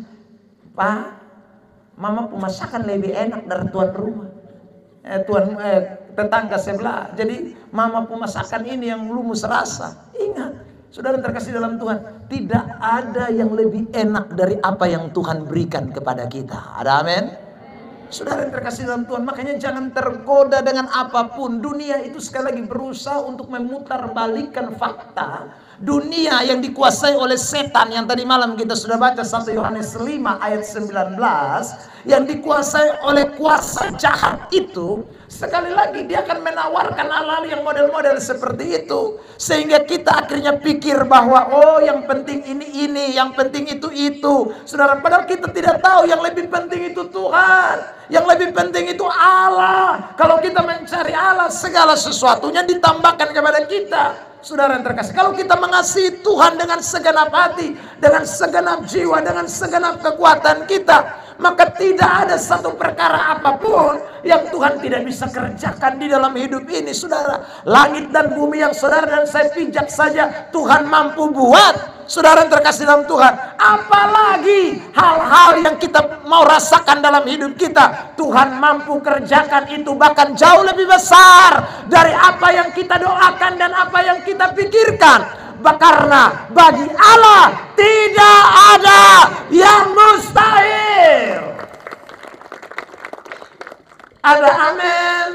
Pak, mama pemasakan lebih enak dari tuan rumah, tetangga sebelah. Jadi mama pemasakan ini yang lumus rasa. Ingat, saudara terkasih dalam Tuhan, tidak ada yang lebih enak dari apa yang Tuhan berikan kepada kita. Ada amin? Saudara yang terkasih dalam Tuhan, makanya jangan tergoda dengan apapun. Dunia itu sekali lagi berusaha untuk memutarbalikkan fakta. Dunia yang dikuasai oleh setan, yang tadi malam kita sudah baca 1 Yohanes 5 ayat 19, yang dikuasai oleh kuasa jahat itu, sekali lagi dia akan menawarkan hal-hal yang model-model seperti itu, sehingga kita akhirnya pikir bahwa oh yang penting ini, yang penting itu. Saudara, padahal kita tidak tahu yang lebih penting itu Tuhan, yang lebih penting itu Allah. Kalau kita mencari Allah, segala sesuatunya ditambahkan kepada kita. Saudara yang terkasih, kalau kita mengasihi Tuhan dengan segenap hati, dengan segenap jiwa, dengan segenap kekuatan kita, maka tidak ada satu perkara apapun yang Tuhan tidak bisa kerjakan di dalam hidup ini. Saudara, langit dan bumi yang saudara dan saya pijak saja Tuhan mampu buat. Saudara yang terkasih dalam Tuhan, apalagi hal-hal yang kita mau rasakan dalam hidup kita, Tuhan mampu kerjakan itu, bahkan jauh lebih besar dari apa yang kita doakan dan apa yang kita pikirkan. Karena bagi Allah tidak ada yang mustahil. Ada amin.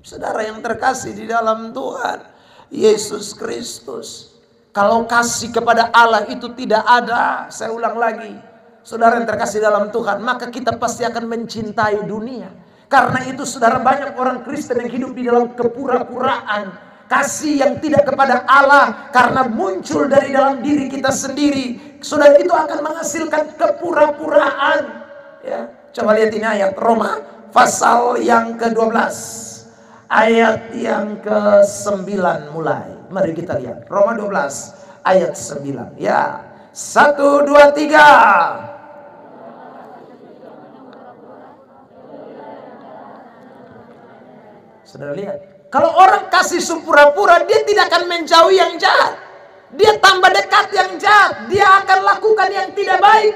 Saudara yang terkasih di dalam Tuhan Yesus Kristus, kalau kasih kepada Allah itu tidak ada, saya ulang lagi, saudara yang terkasih dalam Tuhan, maka kita pasti akan mencintai dunia. Karena itu saudara, banyak orang Kristen yang hidup di dalam kepura-puraan, kasih yang tidak kepada Allah, karena muncul dari dalam diri kita sendiri. Saudara, itu akan menghasilkan kepura-puraan. Ya, coba lihat ini ayat Roma pasal yang ke-12 ayat yang ke-9 mulai. Mari kita lihat Roma 12 ayat 9. Ya, 1, 2, 3. Saudara lihat, kalau orang kasih pura-pura, dia tidak akan menjauhi yang jahat. Dia tambah dekat yang jahat. Dia akan lakukan yang tidak baik.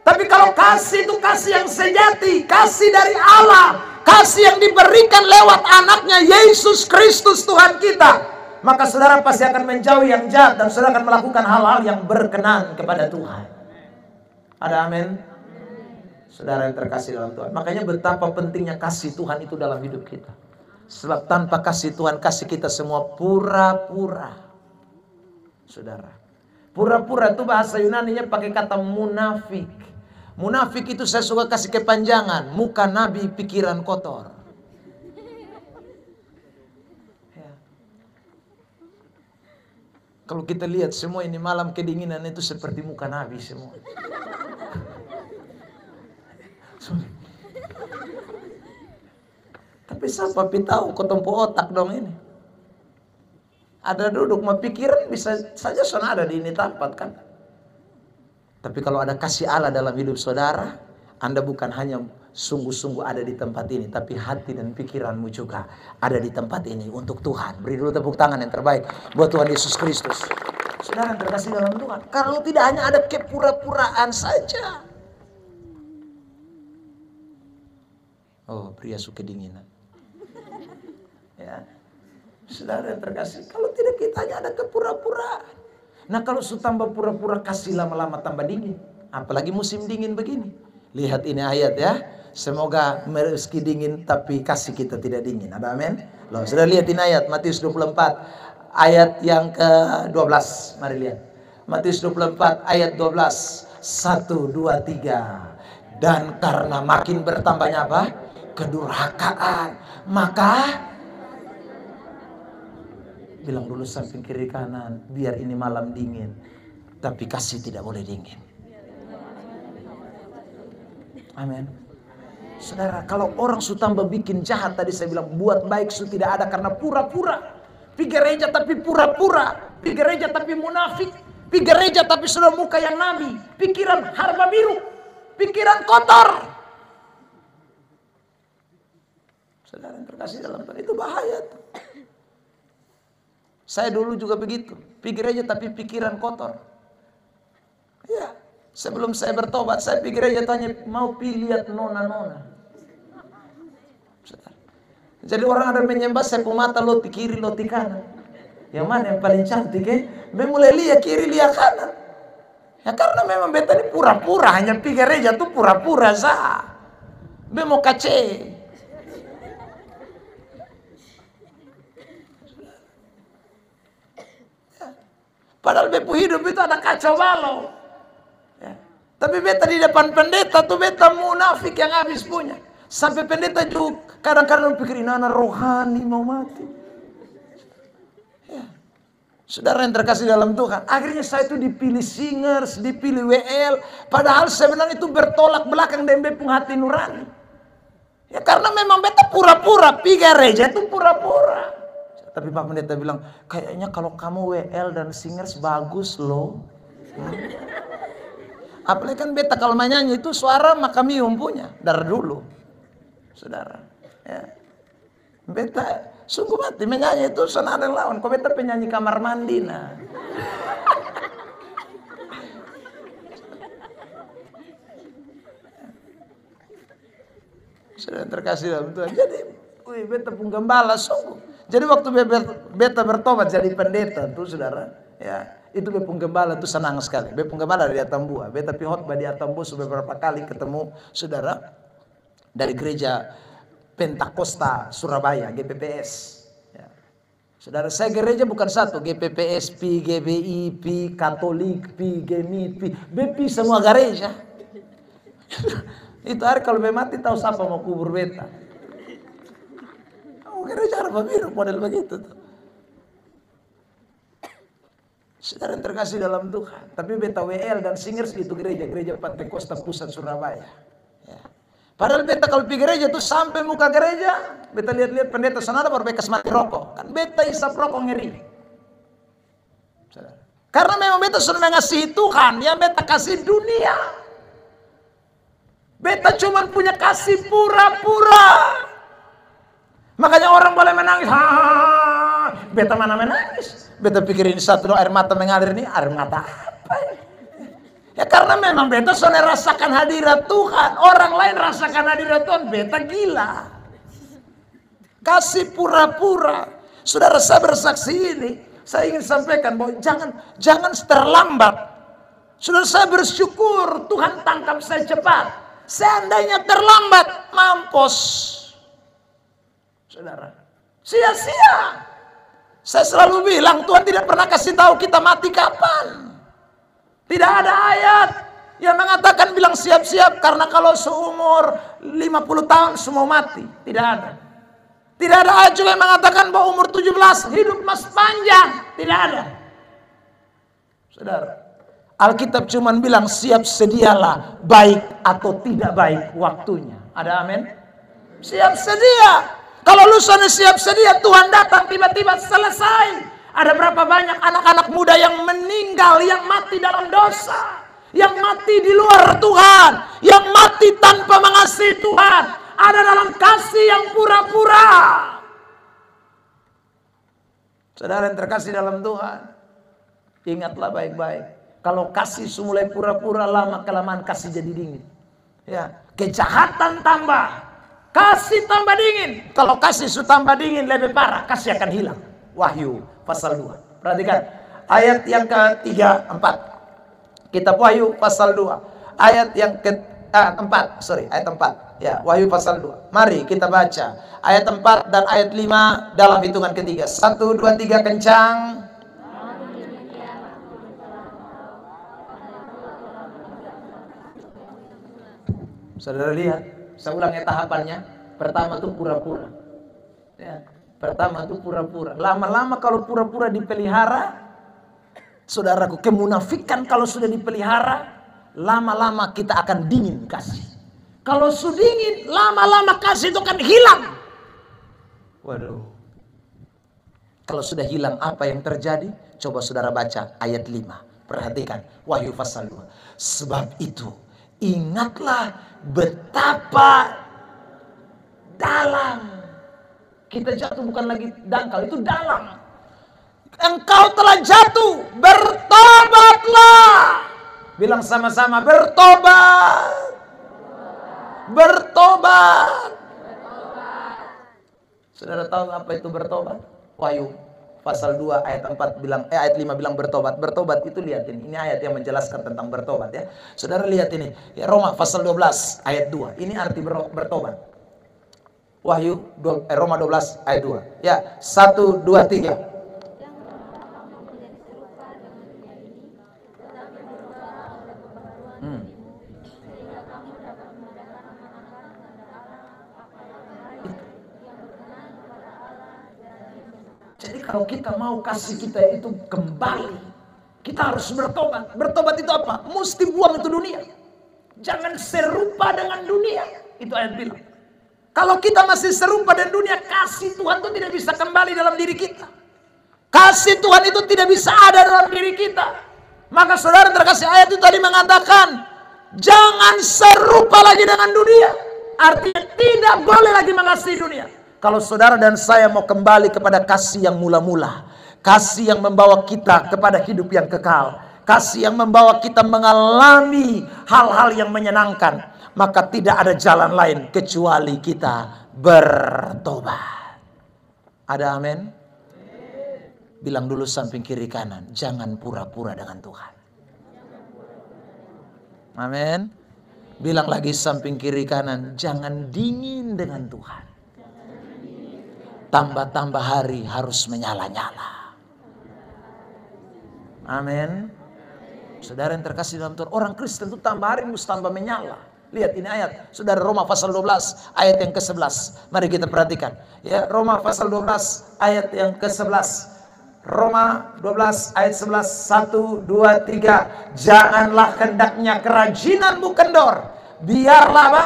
Tapi kalau kasih itu kasih yang sejati, kasih dari Allah, kasih yang diberikan lewat anaknya Yesus Kristus Tuhan kita, maka saudara pasti akan menjauhi yang jahat dan saudara akan melakukan hal-hal yang berkenan kepada Tuhan. Ada amin? Saudara yang terkasih dalam Tuhan, makanya betapa pentingnya kasih Tuhan itu dalam hidup kita. Sebab tanpa kasih Tuhan, kasih kita semua pura-pura. Saudara, pura-pura itu bahasa Yunaninya pakai kata munafik. Munafik itu saya suka kasih kepanjangan, muka nabi pikiran kotor. Ya. Kalau kita lihat semua ini malam kedinginan itu seperti muka nabi semua. Bisa papi tahu ketumpu otak dong ini. Ada duduk mau pikiran bisa saja saudara ada di ini tempat kan. Tapi kalau ada kasih Allah dalam hidup saudara, Anda bukan hanya sungguh-sungguh ada di tempat ini, tapi hati dan pikiranmu juga ada di tempat ini untuk Tuhan. Beri dulu tepuk tangan yang terbaik buat Tuhan Yesus Kristus. Saudara yang terkasih dalam Tuhan, kalau tidak hanya ada kepura-puraan saja. Oh, pria suka kedinginan. Ya. Saudara yang terkasih, kalau tidak kita hanya ada kepura-puraan. Nah, kalau su tambah pura-pura kasih lama-lama tambah dingin. Apalagi musim dingin begini. Lihat ini ayat ya. Semoga meski dingin tapi kasih kita tidak dingin. Ada amin? Loh, sudah lihat ini ayat Matius 24 ayat yang ke-12. Mari lihat. Matius 24 ayat 12. 1, 2, 3. Dan karena makin bertambahnya apa? Kedurhakaan, maka bilang dulu samping kiri kanan, biar ini malam dingin, tapi kasih tidak boleh dingin. Amin. Saudara, kalau orang su tambah bikin jahat, tadi saya bilang buat baik su tidak ada karena pura-pura. Pi gereja tapi pura-pura, pi gereja tapi munafik, pi gereja tapi sudah muka yang nabi, pikiran harba biru, pikiran kotor. Saudara yang terkasih dalam Tuhan, itu bahaya tuh. Saya dulu juga begitu, pikir aja tapi pikiran kotor. Ya, sebelum saya bertobat, saya pikir aja tanya mau lihat nona-nona. Jadi orang ada menyembah saya mata loti kiri loti kanan. Yang mana yang paling cantik ya? Mulai lihat kiri lihat kanan. Ya karena memang beta ini pura-pura, hanya pikir aja tuh pura-pura sah. Mau kace. Padahal bepu hidup itu ada kacau balau. Ya. Tapi beta di depan pendeta tuh beta munafik yang habis punya. Sampai pendeta juga kadang-kadang pikirin anak rohani mau mati. Ya. Saudara yang terkasih dalam Tuhan, akhirnya saya itu dipilih singers, dipilih WL. Padahal sebenarnya itu bertolak belakang dengan bepung hati nurani. Ya karena memang beta pura-pura, piga gereja itu pura-pura. Tapi Pak Pendeta bilang, kayaknya kalau kamu WL dan singers bagus loh. Apalagi kan beta kalau menyanyi itu suara makamium punya dari dulu. Saudara. Ya. Beta sungguh mati menyanyi itu senada lawan. Kok beta penyanyi kamar mandi nah. Sudah terkasih dalam Tuhan. Jadi, beta pun gembala sungguh. Jadi waktu beta bertobat jadi pendeta tuh saudara, ya itu bepung gembala tuh senang sekali. Bepung gembala dari Atambua, beta pi khotbah di Atambua sudah beberapa kali ketemu saudara dari gereja Pentakosta Surabaya GPPS. Ya. Saudara saya gereja bukan satu, GPPS, Pi, GBI, Pi, Katolik, Pi, Gemi, Pi, Bepi semua gereja. Itu hari kalau mati tahu siapa mau kubur beta. Gereja harba biru model begitu tuh. Saudara yang terkasih dalam Tuhan. Tapi beta WL dan singers itu gereja Pentakosta Pusat Surabaya. Ya. Padahal beta kalau pergi gereja tuh sampai muka gereja, beta lihat-lihat pendeta sana baru bekas mati rokok. Kan beta isap rokok ngeri. Saudara. Karena memang beta sudah mengasihi Tuhan, yang beta kasih dunia. Beta cuma punya kasih pura-pura. Makanya orang boleh menangis. Beta mana menangis? Beta pikirin satu air mata mengalir ini, air mata apa ya? Ya karena memang beta sudah rasakan hadirat Tuhan. Orang lain rasakan hadirat Tuhan, beta gila. Kasih pura-pura. Saudara saya bersaksi ini, saya ingin sampaikan bahwa jangan terlambat. Saudara saya bersyukur Tuhan tangkap saya cepat. Seandainya terlambat, mampus. Saudara, sia-sia. Saya selalu bilang Tuhan tidak pernah kasih tahu kita mati kapan. Tidak ada ayat yang mengatakan bilang siap-siap karena kalau seumur 50 tahun semua mati. Tidak ada. Tidak ada ayat juga yang mengatakan bahwa umur 17 hidup masih panjang. Tidak ada. Saudara, Alkitab cuma bilang siap sedialah baik atau tidak baik waktunya. Ada amin? Siap sedia. Kalau lu sudah siap sedia, Tuhan datang tiba-tiba selesai. Ada berapa banyak anak-anak muda yang meninggal, yang mati dalam dosa, yang mati di luar Tuhan, yang mati tanpa mengasihi Tuhan, ada dalam kasih yang pura-pura. Saudara yang terkasih dalam Tuhan, ingatlah baik-baik. Kalau kasih semulai pura-pura, lama kelamaan kasih jadi dingin. Ya, kejahatan tambah, kasih tambah dingin. Kalau kasih sudah tambah dingin, lebih parah, kasih akan hilang. Wahyu pasal 2. Perhatikan ayat yang ke-3, 4. Kitab Wahyu pasal 2. Ayat yang ke-4, ayat 4. Ya, Wahyu pasal 2. Mari kita baca ayat 4 dan ayat 5 dalam hitungan ketiga. 1, 2, 3 kencang. Saudara lihat, saya ulangi tahapannya. Pertama itu pura-pura. Ya, pertama itu pura-pura. Lama-lama kalau pura-pura dipelihara, saudaraku, kemunafikan kalau sudah dipelihara, lama-lama kita akan dingin kasih. Kalau sudah dingin, lama-lama kasih itu akan hilang. Waduh. Kalau sudah hilang, apa yang terjadi? Coba saudara baca ayat 5. Perhatikan, Wahyu pasal 2. Sebab itu, ingatlah betapa dalam. Kita jatuh bukan lagi dangkal, itu dalam. Engkau telah jatuh, bertobatlah. Bilang sama-sama, bertobat. Bertobat. Saudara tahu apa itu bertobat? Wahyu pasal 2 ayat 4 bilang, ayat 5 bilang bertobat. Bertobat itu lihat ini ayat yang menjelaskan tentang bertobat ya. Saudara lihat ini, ya, Roma pasal 12 ayat 2. Ini arti bertobat. Wahyu Roma 12 ayat 2. Ya, 1, 2, 3. Jadi kalau kita mau kasih kita itu kembali, kita harus bertobat. Bertobat itu apa? Mesti buang itu dunia. Jangan serupa dengan dunia. Itu ayat bilang. Kalau kita masih serupa dengan dunia, kasih Tuhan itu tidak bisa kembali dalam diri kita. Kasih Tuhan itu tidak bisa ada dalam diri kita. Maka saudara terkasih, ayat itu tadi mengatakan, jangan serupa lagi dengan dunia. Artinya tidak boleh lagi mengasihi dunia. Kalau saudara dan saya mau kembali kepada kasih yang mula-mula, kasih yang membawa kita kepada hidup yang kekal, kasih yang membawa kita mengalami hal-hal yang menyenangkan, maka tidak ada jalan lain kecuali kita bertobat. Ada amin? Bilang dulu samping kiri kanan, jangan pura-pura dengan Tuhan. Amin. Bilang lagi samping kiri kanan, jangan dingin dengan Tuhan. Tambah-tambah hari harus menyala-nyala. Amin. Saudara yang terkasih dalam Tuhan, orang Kristen itu tambah hari harus tambah menyala. Lihat ini ayat, saudara, Roma pasal 12 ayat yang ke-11. Mari kita perhatikan. Ya, Roma pasal 12 ayat yang ke-11. Roma 12 ayat 11. 1, 2, 3. Janganlah hendaknya kerajinanmu kendor. Biarlah apa?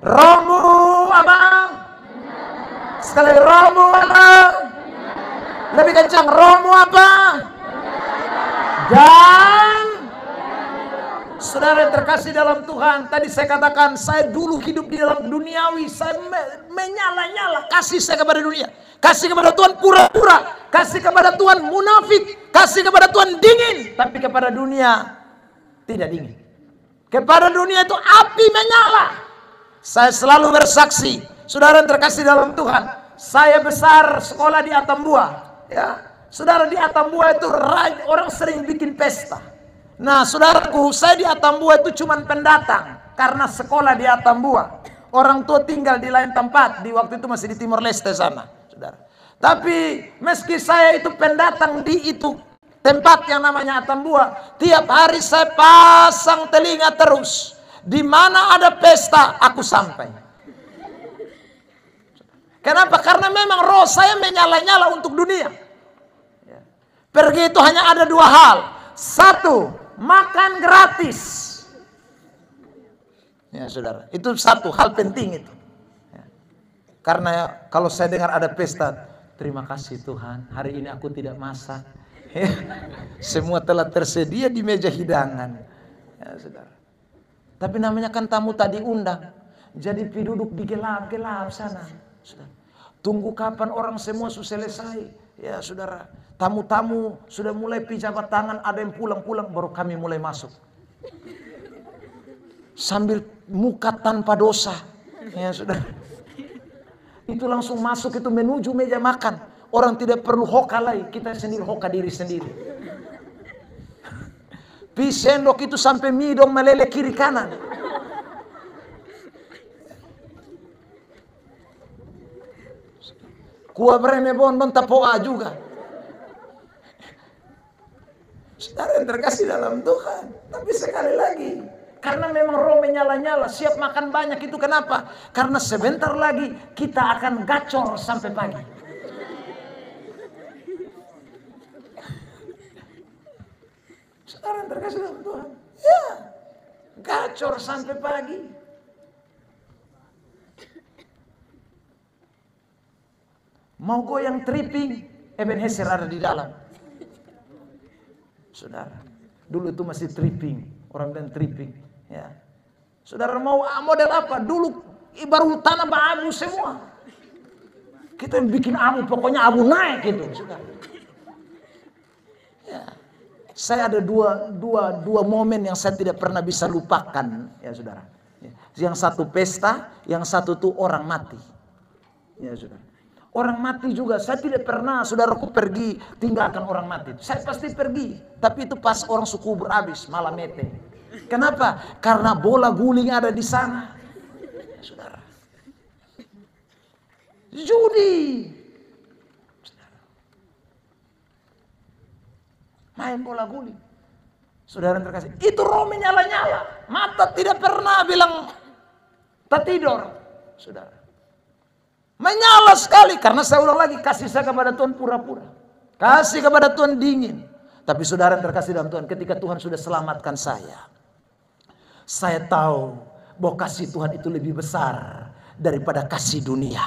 Romu apa? Sekali romu apa? Lebih kencang, romu apa? Dan saudara yang terkasih dalam Tuhan, tadi saya katakan, saya dulu hidup di dalam duniawi, saya menyala-nyala, kasih saya kepada dunia, kasih kepada Tuhan pura-pura, kasih kepada Tuhan munafik, kasih kepada Tuhan dingin, tapi kepada dunia tidak dingin. Kepada dunia itu api menyala. Saya selalu bersaksi, saudara yang terkasih dalam Tuhan, saya besar sekolah di Atambua, ya. Saudara, di Atambua itu orang sering bikin pesta. Nah, saudaraku, saya di Atambua itu cuma pendatang karena sekolah di Atambua. Orang tua tinggal di lain tempat, di waktu itu masih di Timor Leste sana, saudara. Tapi meski saya itu pendatang di itu tempat yang namanya Atambua, tiap hari saya pasang telinga terus. Di mana ada pesta, aku sampai. Kenapa? Karena memang roh saya menyala-nyala untuk dunia. Pergi itu hanya ada dua hal. Satu, makan gratis. Ya saudara, itu satu hal penting itu. Karena kalau saya dengar ada pesta, terima kasih Tuhan, hari ini aku tidak masak. Semua telah tersedia di meja hidangan. Ya, saudara. Tapi namanya kan tamu tadi undang. Jadi duduk di gelap-gelap sana. Saudara. Tunggu kapan orang semua sudah selesai. Ya saudara. Tamu-tamu sudah mulai pijabat tangan, ada yang pulang-pulang, baru kami mulai masuk. Sambil muka tanpa dosa. Ya saudara. Itu langsung masuk itu menuju meja makan. Orang tidak perlu hoka lagi, kita sendiri hoka diri sendiri. Sendok itu sampai midong meleleh kiri kanan. Kuah breme bonbon tapoa juga. Saudara yang terkasih dalam Tuhan. Tapi sekali lagi, karena memang roh menyala-nyala, siap makan banyak itu kenapa? Karena sebentar lagi kita akan gacor sampai pagi. Saudara yang terkasih dalam Tuhan. Ya, gacor sampai pagi. Mau goyang tripping, Ebenezer ada di dalam. Saudara, dulu itu masih tripping, orang bilang tripping. Ya. Saudara mau model apa? Dulu baru tanah abu semua. Kita yang bikin abu, pokoknya abu naik gitu, saudara. Ya. Saya ada dua momen yang saya tidak pernah bisa lupakan, ya saudara. Yang satu pesta, yang satu tuh orang mati. Ya saudara. Orang mati juga, saya tidak pernah saudaraku pergi tinggalkan orang mati. Saya pasti pergi, tapi itu pas orang suku berhabis, malam mete. Kenapa? Karena bola guling ada di sana. Ya, saudara. Judi. Saudara. Main bola guling. Saudara yang terkasih, itu roh menyala-nyala. Mata tidak pernah bilang tak tidur. Saudara. Menyala sekali. Karena saya ulang lagi, kasih saya kepada Tuhan pura-pura. Kasih kepada Tuhan dingin. Tapi saudara yang terkasih dalam Tuhan, ketika Tuhan sudah selamatkan saya tahu bahwa kasih Tuhan itu lebih besar daripada kasih dunia.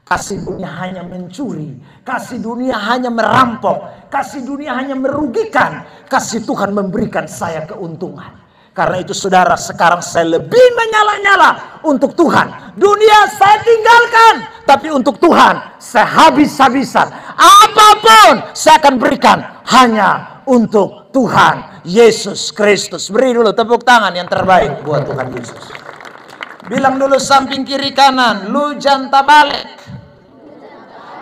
Kasih dunia hanya mencuri. Kasih dunia hanya merampok. Kasih dunia hanya merugikan. Kasih Tuhan memberikan saya keuntungan. Karena itu saudara, sekarang saya lebih menyala-nyala untuk Tuhan. Dunia saya tinggalkan, tapi untuk Tuhan saya habis-habisan. Apapun saya akan berikan hanya untuk Tuhan Yesus Kristus. Beri dulu tepuk tangan yang terbaik buat Tuhan Yesus. Bilang dulu samping kiri kanan, lu janta balik.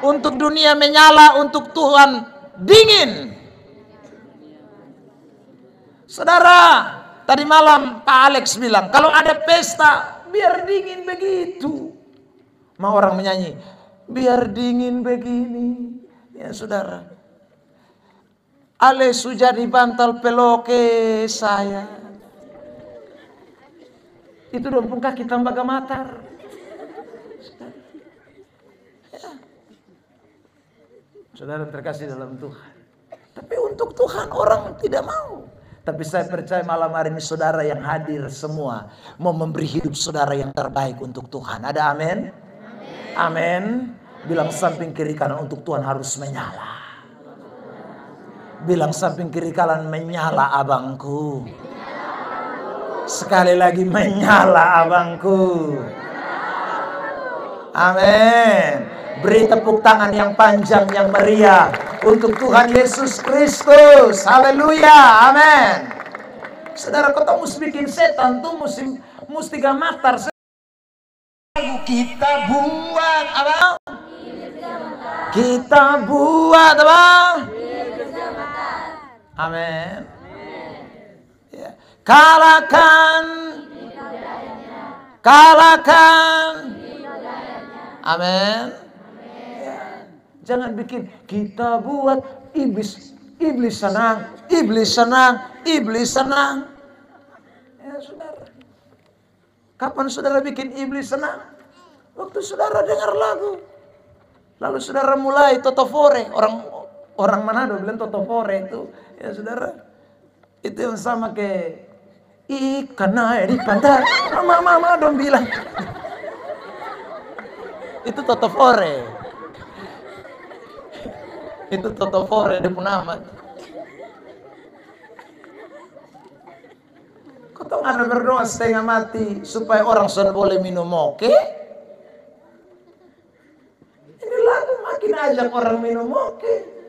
Untuk dunia menyala, untuk Tuhan dingin. Saudara, tadi malam Pak Alex bilang, kalau ada pesta, biar dingin begitu. Mau orang menyanyi, biar dingin begini. Ya saudara. Ale sudah di bantal peloke saya. Itu dompung kaki tambah gamatar. Ya. Saudara terkasih dalam Tuhan. Tapi untuk Tuhan orang tidak mau. Tapi saya percaya malam hari ini saudara yang hadir semua mau memberi hidup saudara yang terbaik untuk Tuhan. Ada amin? Amin. Bilang samping kiri kanan, untuk Tuhan harus menyala. Bilang samping kiri kanan, menyala abangku. Sekali lagi, menyala abangku. Amin. Beri tepuk tangan yang panjang, yang meriah untuk Tuhan Yesus Kristus. Haleluya. Amin. Saudara, kau tahu mesti bikin setan tuh mesti gamatar. Kita buat apa? Kita buat apa? Amin. Ya. Kalahkan. Amin. Ya. Jangan bikin kita buat iblis senang. Ya saudara. Kapan saudara bikin iblis senang? Waktu saudara dengar lagu. Lalu saudara mulai totofore. Orang Manado bilang totofore itu. Ya saudara. Itu yang sama kayak ikan naik di pantai. Mama dong bilang. Itu totofore. Itu totofore dia pun amat. Kau tahu ada berdoa setengah mati supaya orang sudah boleh minum moke? Ini lagu makin ajak orang minum moke.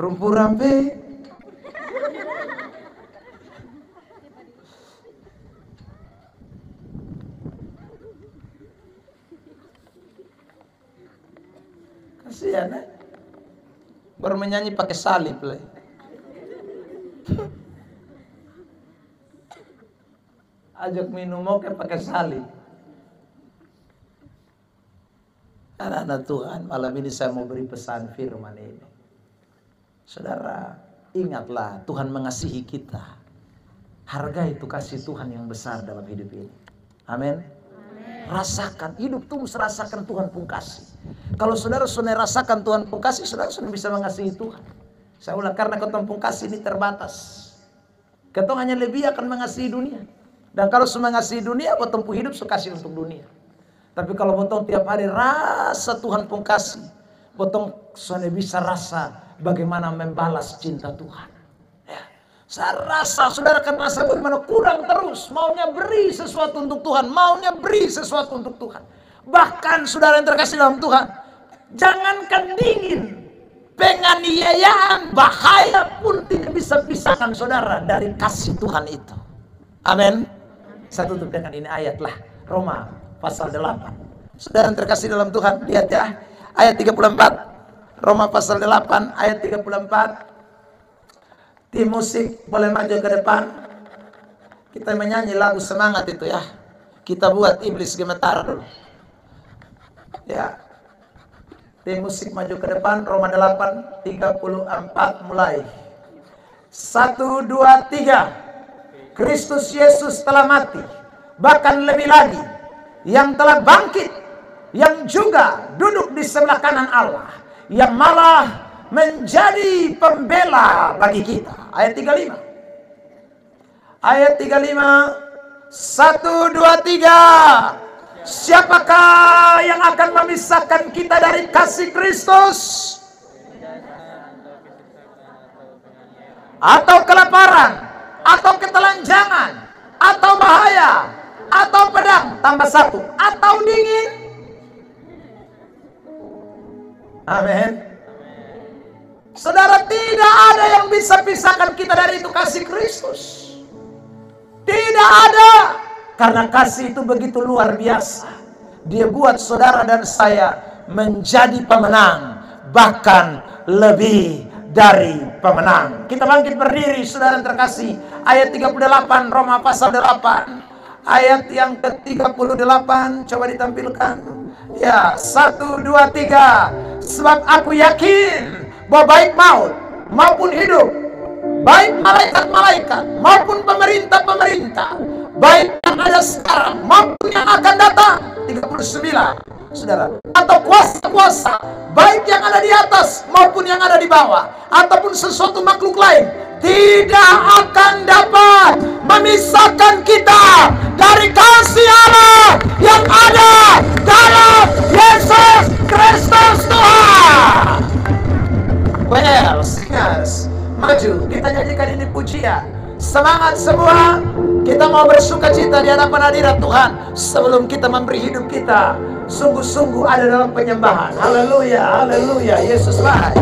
Rumpu rampe. Kasihan eh? Baru menyanyi pakai salib lah. Ajak minum moke pakai salib. Anak-anak Tuhan, malam ini saya mau beri pesan firman ini. Saudara, ingatlah Tuhan mengasihi kita. Hargai itu kasih Tuhan yang besar dalam hidup ini. Amin. Rasakan, hidup tuh rasakan Tuhan pun kasih. Kalau saudara sudah rasakan Tuhan pun kasih, saudara sudah bisa mengasihi Tuhan. Saya ulang, karena ketemu pun kasih ini terbatas. Ketemu hanya lebih akan mengasihi dunia. Dan kalau sudah mengasihi dunia, ketemu hidup suka kasih untuk dunia. Tapi kalau potong tiap hari rasa Tuhan pun kasih, potong sudah bisa rasa bagaimana membalas cinta Tuhan. Saya rasa saudara akan rasa bagaimana kurang terus. Maunya beri sesuatu untuk Tuhan. Maunya beri sesuatu untuk Tuhan. Bahkan saudara yang terkasih dalam Tuhan, jangankan dingin, penganiayaan, bahaya pun tidak bisa pisahkan saudara dari kasih Tuhan itu. Amin. Saya tutup dengan ini ayat lah. Roma pasal 8. Saudara yang terkasih dalam Tuhan, lihat ya. Ayat 34. Roma pasal 8 ayat 34. Tim musik boleh maju ke depan. Kita menyanyi lagu semangat itu ya. Kita buat iblis gemetar dulu. Ya. Tim musik maju ke depan. Roma 8 34 mulai. 1, 2, 3. Kristus Yesus telah mati. Bahkan lebih lagi, yang telah bangkit, yang juga duduk di sebelah kanan Allah, yang malah menjadi pembela bagi kita. Ayat 35. Ayat 35. 1, 2, 3. Siapakah yang akan memisahkan kita dari kasih Kristus? Atau kelaparan, atau ketelanjangan, atau bahaya, atau pedang, tambah 1, atau dingin. Amin. Saudara, tidak ada yang bisa pisahkan kita dari itu kasih Kristus. Tidak ada. Karena kasih itu begitu luar biasa. Dia buat saudara dan saya menjadi pemenang. Bahkan lebih dari pemenang. Kita bangkit berdiri saudara yang terkasih. Ayat 38 Roma pasal 8. Ayat yang ke-38. Coba ditampilkan. Ya, 1, 2, 3. Sebab aku yakin bahwa baik maut maupun hidup, baik malaikat-malaikat maupun pemerintah-pemerintah, baik yang ada sekarang maupun yang akan datang, 39 saudara, atau kuasa-kuasa, baik yang ada di atas maupun yang ada di bawah, ataupun sesuatu makhluk lain, tidak akan dapat memisahkan kita dari kasih Allah yang ada dalam Yesus Kristus Tuhan. Well, singers, maju, kita nyanyikan ini pujian. Semangat semua, kita mau bersuka cita di hadapan hadirat Tuhan. Sebelum kita memberi hidup kita, sungguh-sungguh ada dalam penyembahan. Haleluya, haleluya, Yesus baik.